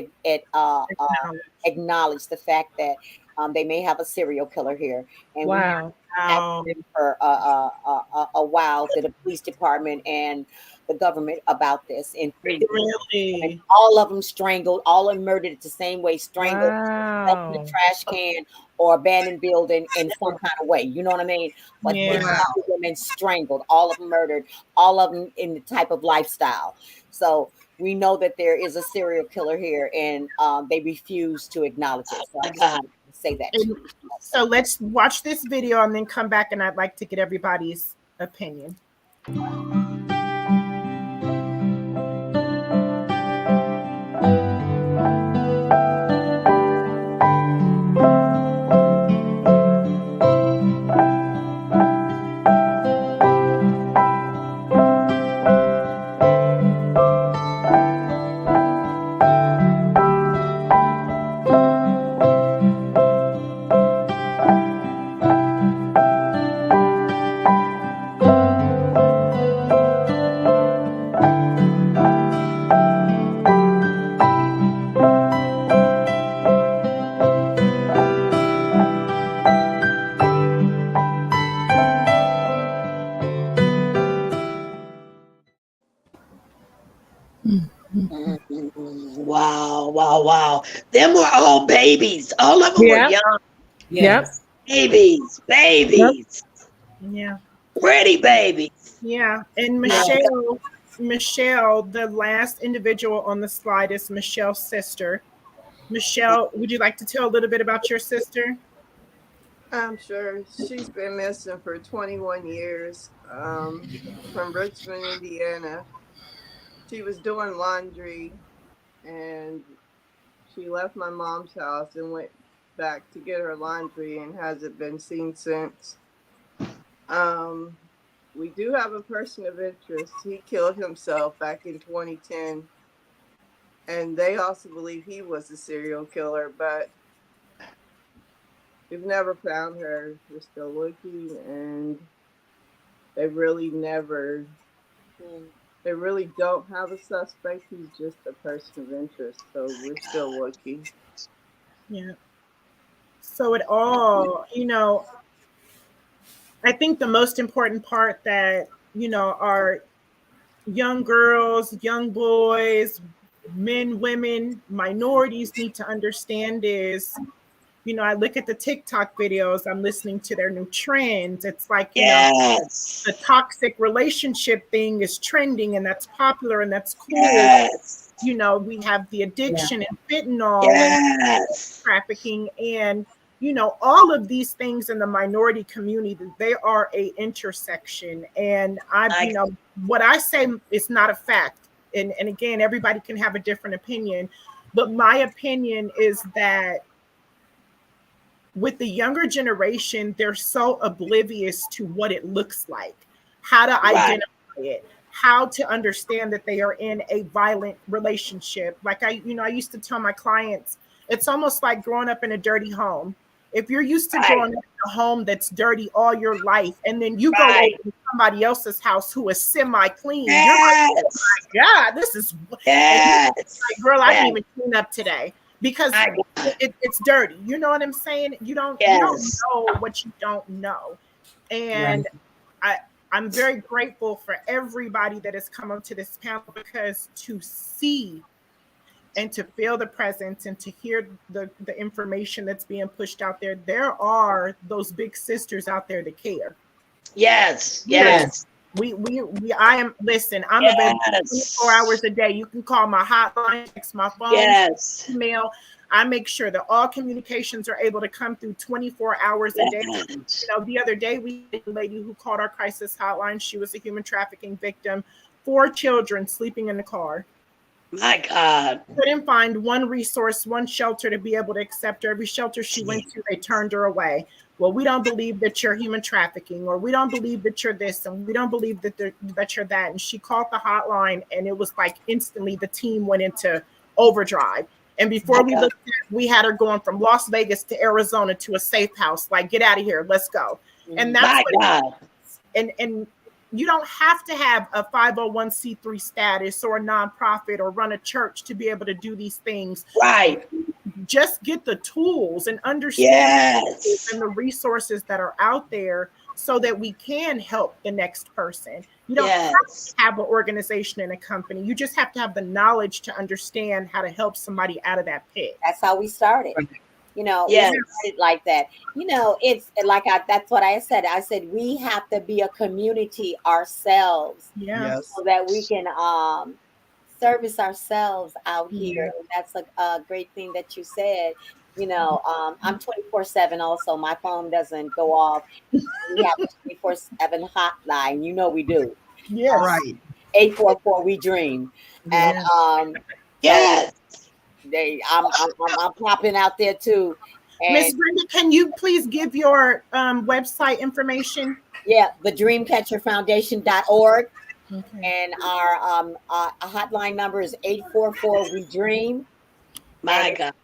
acknowledge the fact that they may have a serial killer here. And we have for a while to the police department and the government about this. And really, all of them strangled, all of them murdered it the same way, strangled, left in the trash can or abandoned building in some kind of way. You know what I mean? But women strangled, all of them murdered, all of them in the type of lifestyle. So we know that there is a serial killer here, and they refuse to acknowledge it. So I just wanted to say that. So let's watch this video and then come back, and I'd like to get everybody's opinion. Wow. Them were all babies. All of them were young. Yep. Babies. Yeah. Pretty babies. Yeah. And Michelle, the last individual on the slide is Michelle's sister. Michelle, would you like to tell a little bit about your sister? I'm sure. She's been missing for 21 years from Richmond, Indiana. She was doing laundry, and she left my mom's house and went back to get her laundry and hasn't been seen since. We do have a person of interest. He killed himself back in 2010, and they also believe he was a serial killer, but we've never found her. We're still looking, and they really don't have a suspect. He's just a person of interest, so we're still looking. Yeah. So it all, I think the most important part that, our young girls, young boys, men, women, minorities need to understand is, I look at the TikTok videos, I'm listening to their new trends. It's like, the toxic relationship thing is trending, and that's popular and that's cool. Yes. We have the addiction and fentanyl and trafficking and, all of these things in the minority community, they are a intersection. And what I say is not a fact. And again, everybody can have a different opinion, but my opinion is that with the younger generation, they're so oblivious to what it looks like, how to identify it, how to understand that they are in a violent relationship. Like I used to tell my clients, it's almost like growing up in a dirty home. If you're used to growing up in a home that's dirty all your life, and then you go over to somebody else's house who is semi-clean, you're like, oh my God, this is like, girl, I didn't even clean up today. because it's dirty. You know what I'm saying? You don't know what you don't know. And I'm very grateful for everybody that has come up to this panel, because to see and to feel the presence and to hear the information that's being pushed out there, there are those big sisters out there that care. Yes. I'm available 24 hours a day. You can call my hotline, text my phone, email. I make sure that all communications are able to come through 24 hours a day. You know, the other day we had a lady who called our crisis hotline. She was a human trafficking victim, 4 children sleeping in the car. My God. Couldn't find one resource, one shelter to be able to accept her. Every shelter she went to, they turned her away. Well, we don't believe that you're human trafficking, or we don't believe that you're this, and we don't believe that you're that. And she called the hotline, and it was like instantly the team went into overdrive. And before we looked at it, we had her going from Las Vegas to Arizona to a safe house. Like, get out of here, let's go. And that's and you don't have to have a 501c3 status or a nonprofit or run a church to be able to do these things. Right. Just get the tools and understand and the resources that are out there so that we can help the next person. You don't have to have an organization and a company. You just have to have the knowledge to understand how to help somebody out of that pit. That's how we started. You know, it's like that. You know, it's like that's what I said. I said we have to be a community ourselves, so that we can service ourselves out here. And that's a great thing that you said. You know, I'm 24/7 also. My phone doesn't go off. We have a 24/7 hotline. You know we do. Yes. Right. 844 We Dream. And I'm popping out there too. Miss Brenda, can you please give your website information? Yeah, the dreamcatcherfoundation.org. And our hotline number is 844 We Dream. My God.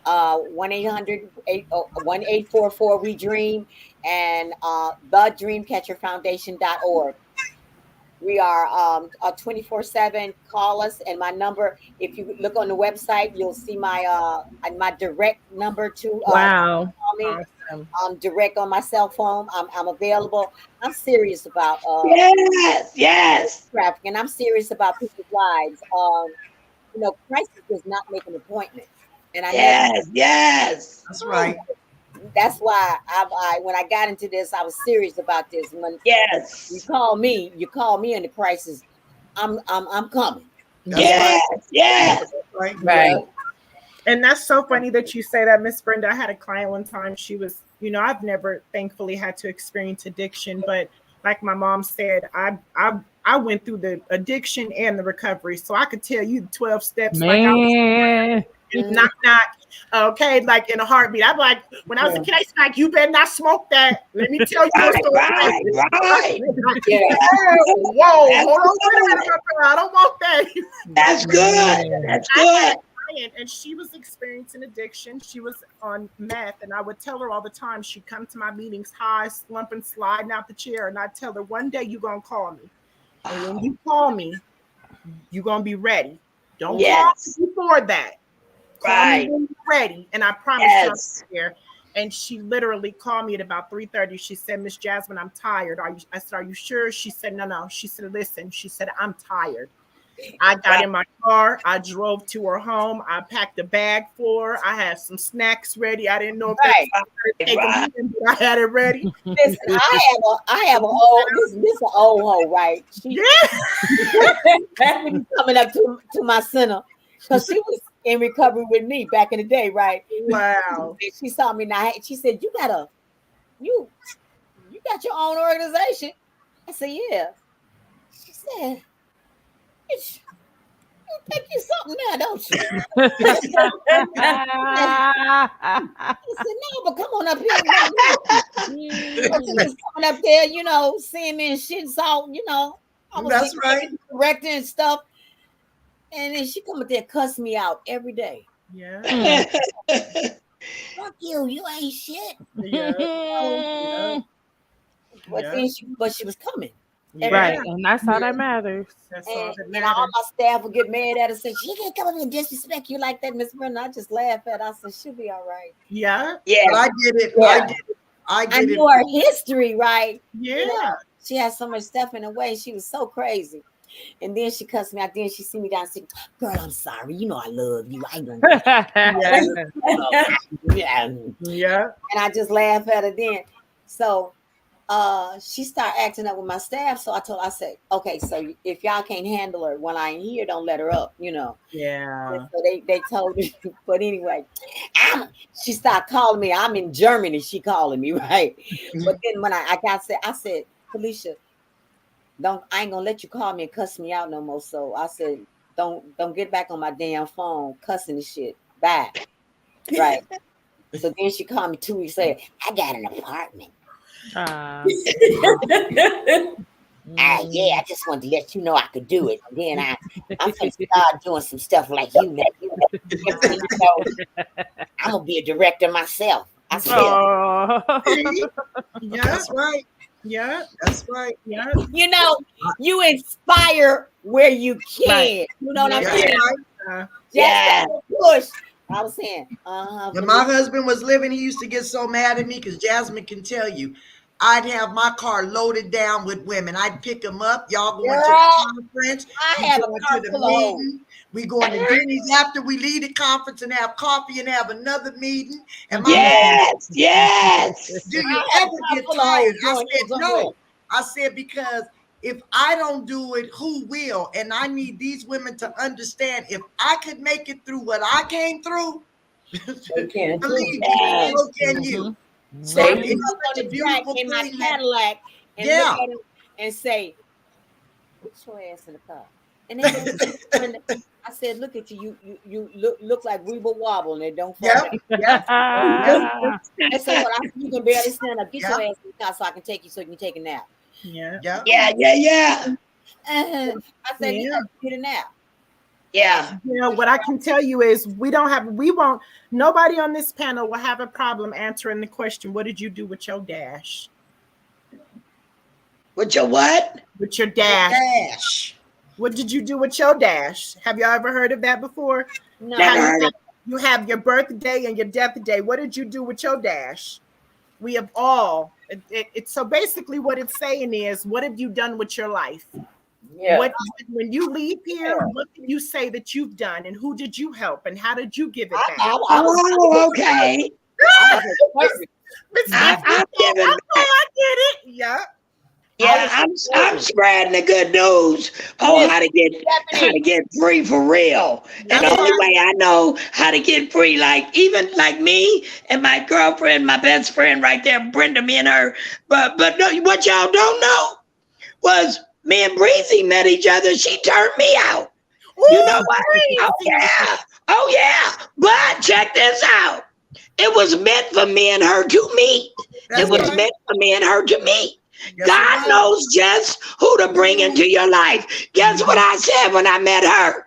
1-844 We Dream, and thedreamcatcherfoundation.org. We are 24/7. Call us, and my number, if you look on the website, you'll see my direct number to call me. Awesome. Direct on my cell phone. I'm available. I'm serious about trafficking. I'm serious about people's lives. You know, crisis does not make an appointment. And I that's right. That's why when I got into this, I was serious about this. When you call me in the crisis, I'm coming. Right. And that's so funny that you say that, Miss Brenda. I had a client one time. She was, you know, I've never thankfully had to experience addiction, but like my mom said, I went through the addiction and the recovery, so I could tell you the 12 steps. Man. Like I was knock, okay, like in a heartbeat. I'm like, when I was a kid, I was like, you better not smoke that. Let me tell you a story. Right. Whoa, hold on, I don't want that. That's good. That's good. And she was experiencing addiction. She was on meth, and I would tell her all the time. She'd come to my meetings high, slumping, sliding out the chair, and I'd tell her, one day you're gonna call me, and when you call me, you're gonna be ready. Don't call me before that. Call me when you're ready, and I promise you I'm here. And she literally called me at about 3:30. She said, Miss Jasmine, I'm tired. I said, are you sure? She said, no. She said, listen. She said, I'm tired. I got in my car. I drove to her home. I packed a bag for her. I had some snacks ready. I didn't know if I had it ready. Listen, I have an old this an old hoe, right? She coming up to my center because she was in recovery with me back in the day, right? Wow. She saw me now. She said, you got your own organization. I said, yeah. She said, you think you're something now, don't you? I said, no, but come on up here. Coming up there, you know, seeing me and shit, so, you know, I was that's right. Directing and stuff. And then she come up there cuss me out every day. Yeah. Fuck you ain't shit. Yeah. But she was coming. Yeah. Right. And that's all Yeah. that matters. That's all that And all matters. my staff would get mad at her, say, she can't come up and disrespect you like that, Miss Brenda. I just laugh at her. I said, she'll be all right. Yeah. But Yeah. I did it. Yeah. I did it. I I did it. knew her history, right? Yeah. You know, she had so much stuff in the way. She was so crazy. And then she cussed me out. Then she see me down and said, girl, I'm sorry. You know I love you. I ain't gonna yeah. Yeah. And I just laugh at her then. So she started acting up with my staff. So I said, okay, so if y'all can't handle her when I ain't here, don't let her up, you know. Yeah. And so they told me, but anyway, she started calling me. I'm in Germany. She calling me, right? But then when I said, Felicia, I ain't gonna let you call me and cuss me out no more. So I said, don't get back on my damn phone cussing and shit. Bye. Right. So then she called me 2 weeks later. I got an apartment. Yeah, I just wanted to let you know I could do it. And then I'm gonna start doing some stuff like you know. I'm gonna be a director myself. I said, Yeah. That's right. Yeah. That's right. Yeah. you know, you inspire where you can. Right. You know what I'm That's saying? right. Yeah. Just push. I was saying, When my husband was living, he used to get so mad at me because Jasmine can tell you, I'd have my car loaded down with women. I'd pick them up. Y'all going to the conference. I We have a going car to the full of hoes. meeting. We going to Denny's after we leave the conference and have coffee and have another meeting. And my Yes. Yes. do you I have ever a get couple of tired? hoes I doing said, it no. somewhere. I said, because if I don't do it, who will? And I need these women to understand if I could make it through what I came through, can believe Yeah. me, so can you. So They it's can. such a On the track beautiful in my thing that, Cadillac and yeah. look at him and say, put your ass in the car. And they go, I said, look at you. You look like Reba Wobble and it don't fall Yep. down. I said, well, you can barely stand up. Get your ass in the car so I can take you so you can take a nap. Yeah. Yeah. Yeah. Yeah. Yeah. I said, Yeah. yeah, get a nap. Yeah. You know, what I can tell you is nobody on this panel will have a problem answering the question, what did you do with your dash? With your what? With your dash. Dash. What did you do with your dash? Have y'all ever heard of that before? No. Never heard of. You have your birthday and your death day. What did you do with your dash? We have all. It's so basically what it's saying is, what have you done with your life? Yeah. When you leave here, what can you say that you've done, and who did you help, and how did you give it back? Oh, okay. I I'm giving back. I get it. Yeah. Yeah, I'm spreading the good news on how to get free for real. And the only way I know how to get free, like even like me and my girlfriend, my best friend right there, Brenda, me and her. But no, what y'all don't know was me and Breezy met each other. She turned me out. You know what? Oh yeah. But check this out. It was meant for me and her to meet. It was meant for me and her to meet. God knows just who to bring into your life. Guess what I said when I met her?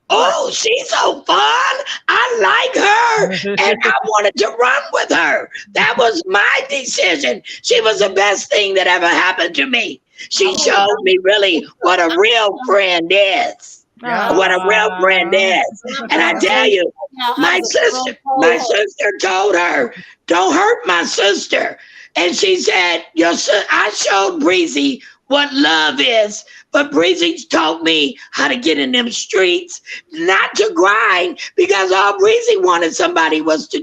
Oh, she's so fun. I like her. And I wanted to run with her. That was my decision. She was the best thing that ever happened to me. She showed me really what a real friend is. What a real friend is. And I tell you, my sister told her, don't hurt my sister. And she said, I showed Breezy what love is, but Breezy taught me how to get in them streets, not to grind, because all Breezy wanted somebody was to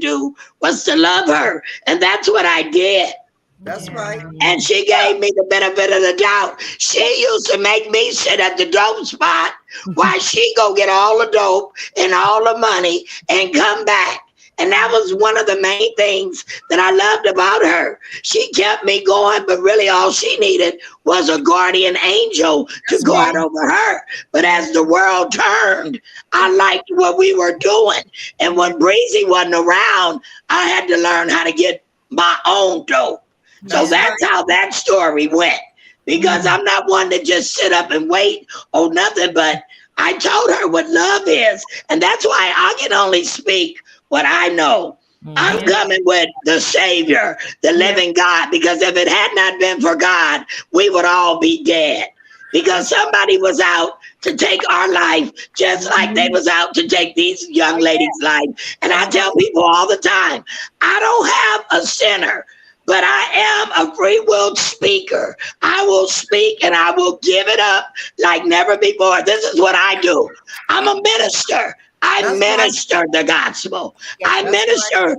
love her. And that's what I did. That's right. And she gave me the benefit of the doubt. She used to make me sit at the dope spot while she go get all the dope and all the money and come back. And that was one of the main things that I loved about her. She kept me going, but really all she needed was a guardian angel to guard over her. But as the world turned, I liked what we were doing. And when Breezy wasn't around, I had to learn how to get my own dope. So that's how that story went. Because I'm not one to just sit up and wait or nothing, but I told her what love is. And that's why I can only speak what I know. I'm coming with the Savior, the living God, because if it had not been for God, we would all be dead. Because somebody was out to take our life just like they was out to take these young ladies' life. And I tell people all the time, I don't have a sinner, but I am a free will speaker. I will speak and I will give it up like never before. This is what I do. I'm a minister. I minister the gospel. I minister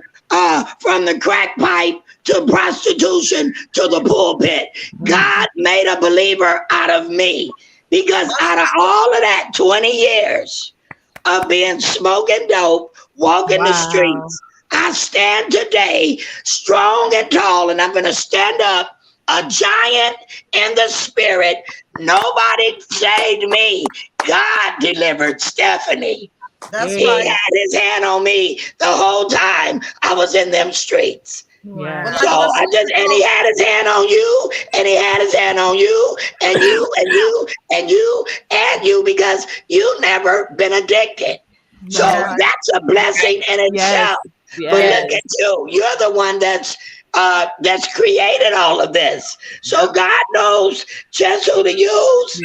from the crack pipe to prostitution to the pulpit. God made a believer out of me, because out of all of that 20 years of being smoking dope, walking the streets, I stand today strong and tall, and I'm going to stand up a giant in the spirit. Nobody saved me. God delivered Stephanie. He had his hand on me the whole time I was in them streets. Wow. So and he had his hand on you, and he had his hand on you, and you, and you, and you, and you, because you never been addicted. So that's a blessing in itself. But look at you. You're the one that's created all of this. So God knows just who to use.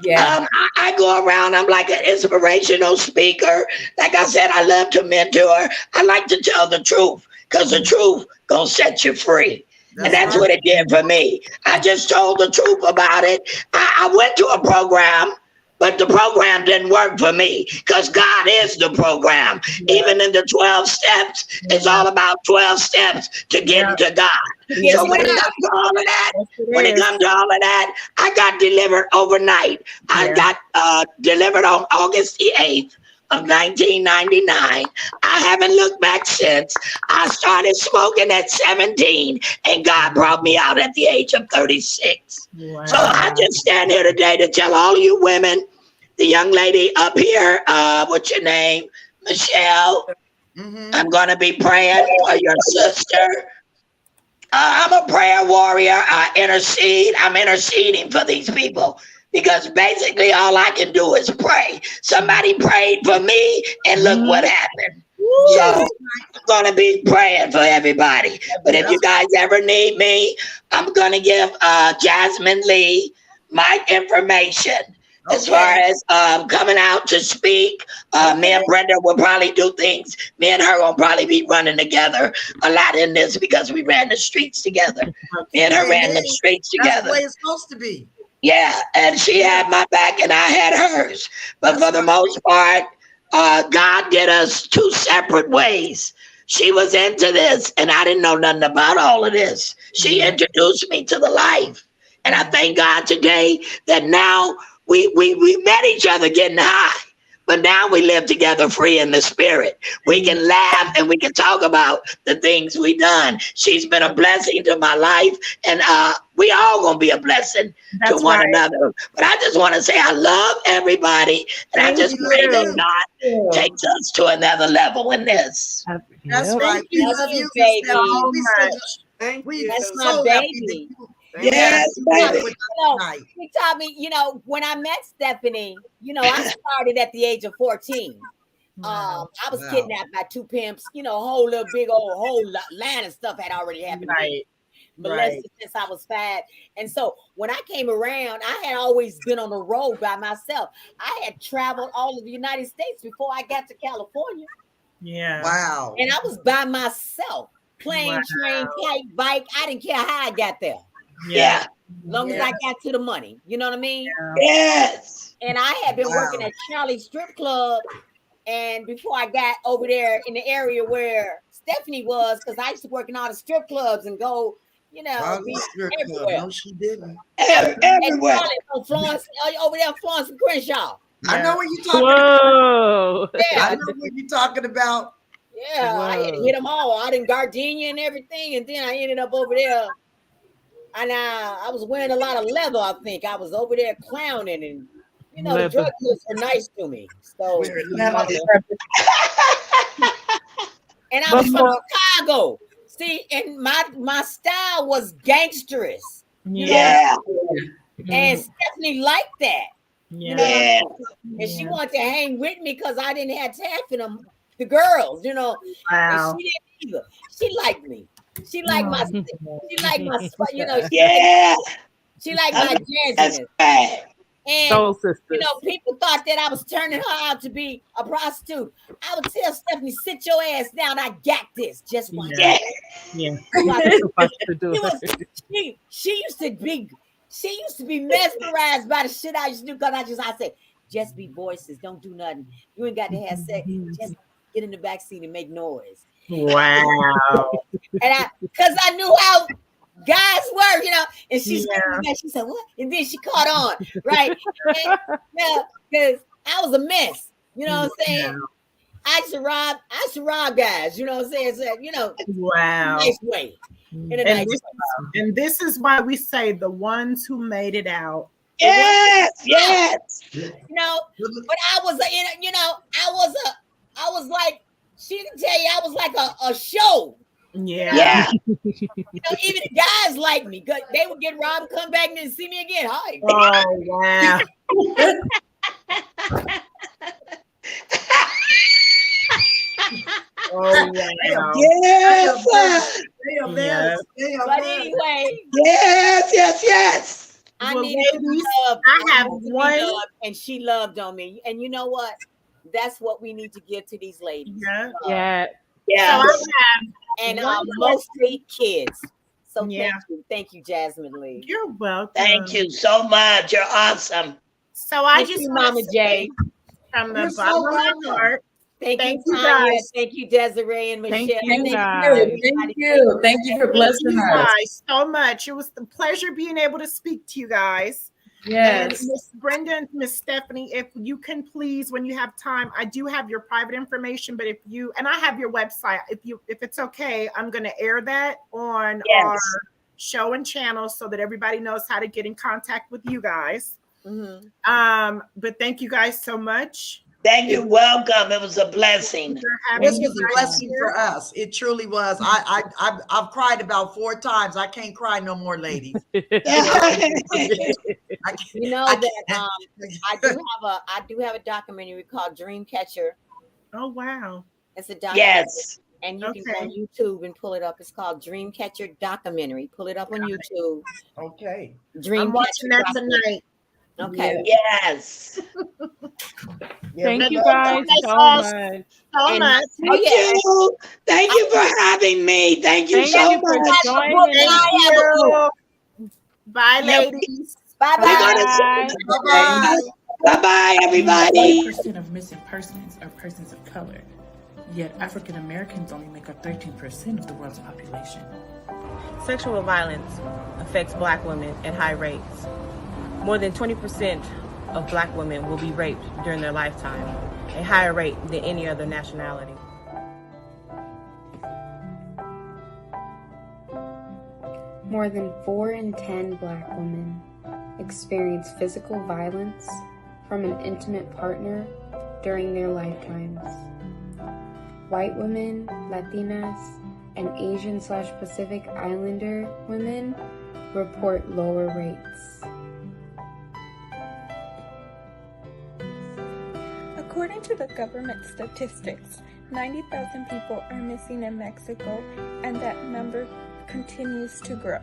I go around, I'm like an inspirational speaker. Like I said, I love to mentor. I like to tell the truth, because the truth gonna set you free. And that's what it did for me. I just told the truth about it. I went to a program, but the program didn't work for me, because God is the program. Even in the 12 steps, it's all about 12 steps to get to God. So when it comes to all of that, I got delivered overnight. I got delivered on August the 8th of 1999. I haven't looked back since. I started smoking at 17, and God brought me out at the age of 36. So I just stand here today to tell all of you women, the young lady up here, what's your name? Michelle. I'm going to be praying for your sister. I'm a prayer warrior. I intercede. I'm interceding for these people, because basically all I can do is pray. Somebody prayed for me, and look what happened. So I'm going to be praying for everybody. But if you guys ever need me, I'm going to give Jasmine Lee my information. As far as coming out to speak, me and Brenda will probably do things. Me and her will probably be running together a lot in this, because we ran the streets together. Me and her ran the streets together. That's the way it's supposed to be. Yeah, and she had my back and I had hers. But for the most part, God did us two separate ways. She was into this, and I didn't know nothing about all of this. She introduced me to the life. And I thank God today that now we met each other getting high, but now we live together free in the spirit. We can laugh and we can talk about the things we done. She's been a blessing to my life, and we all gonna be a blessing to one another. But I just want to say I love everybody, and I just pray that God takes us to another level in this. That's right. We love you, baby. Thank you. That's my baby. Yes, baby. She taught me, when I met Stephanie, I started at the age of 14. I was kidnapped by two pimps, a whole little big whole line of stuff had already happened. Molested since I was 5. And so when I came around, I had always been on the road by myself. I had traveled all of the United States before I got to California. Wow. And I was by myself, plane, train, flight, bike. I didn't care how I got there. Yeah. As long as I got to the money. You know what I mean? Yes. And I had been working at Charlie's strip club. And before I got over there in the area where Stephanie was, because I used to work in all the strip clubs and go, everywhere. No, she didn't. Everywhere. On Florence, over there, Florence and Crenshaw. I know what you're talking about. Yeah. I know what you're talking about. Yeah, I had to hit them all out in Gardenia and everything. And then I ended up over there. And I was wearing a lot of leather, I think. I was over there clowning, and the drug dealers were nice to me. So and I was from Chicago. See, and my style was gangsterous. Yeah. And Stephanie liked that. Yeah. And she wanted to hang with me because I didn't have time for them the girls, you know. Wow. And she didn't either. She liked me. She liked my, you know, Yeah. she liked my That's jazziness. right. And Soul sisters. you know, people thought that I was turning her out to be a prostitute. I would tell Stephanie, sit your ass down. I got this. Just watch. Yeah. Yeah. She used to be mesmerized by the shit I used to do, because I said, just be voices, don't do nothing. You ain't got to have sex. Just get in the back seat and make noise. Wow. And because I knew how guys were, you know. And she said, what? And then she caught on, right? Yeah, because I was a mess. You know what I'm saying? Yeah. I used to rob guys, you know what I'm saying? So, you know, Wow. nice way. In a nice way. And this is why we say the ones who made it out. Yes. You know, but I was like, she can tell you, I was like a show. Yeah. You know, even the guys like me. They would get robbed, come back and then see me again. Hi. Oh, wow. Oh, wow. Yes. But anyway. Yes. I Well, needed ladies, love. I have one. Love, and she loved on me. And you know what? That's what we need to give to these ladies. Yeah. Yeah. Yeah. So I have And one mostly kids. So Yeah. thank you, Jasmine Lee. You're welcome. Thank you so much. You're awesome. So I Thank just you, want Mama to J. say from the You're bottom so of my welcome. heart, Thank Thank you, you, Tanya. guys. Thank you, Desiree and Michelle. Thank you, guys. Thank you. Thank you for blessing you us. guys so much. It was a pleasure being able to speak to you guys. Yes. And Miss Brenda and Miss Stephanie, if you can please, when you have time, I do have your private information, but and I have your website. If it's okay, I'm going to air that on our show and channel so that everybody knows how to get in contact with you guys. Mm-hmm. But thank you guys so much. Thank you. Welcome. It was a blessing. This was a blessing for us. It truly was. I've cried about 4 times. I can't cry no more, ladies. You know that I do have a documentary called Dreamcatcher. Oh wow. It's a documentary. Yes. And you can go on YouTube and pull it up. It's called Dreamcatcher Documentary. Pull it up on YouTube. Okay. I'm watching that tonight. Okay. Yes. Thank you guys so much. So much. Thank you for having me. Thank you so much. Thank you. Bye, ladies. Bye-bye. Bye-bye, everybody. 90% of missing persons are persons of color. Yet African Americans only make up 13% of the world's population. Sexual violence affects Black women at high rates. More than 20% of Black women will be raped during their lifetime, a higher rate than any other nationality. More than 4 in 10 Black women experience physical violence from an intimate partner during their lifetimes. White women, Latinas, and Asian/Pacific Islander women report lower rates. According to the government statistics, 90,000 people are missing in Mexico, and that number continues to grow.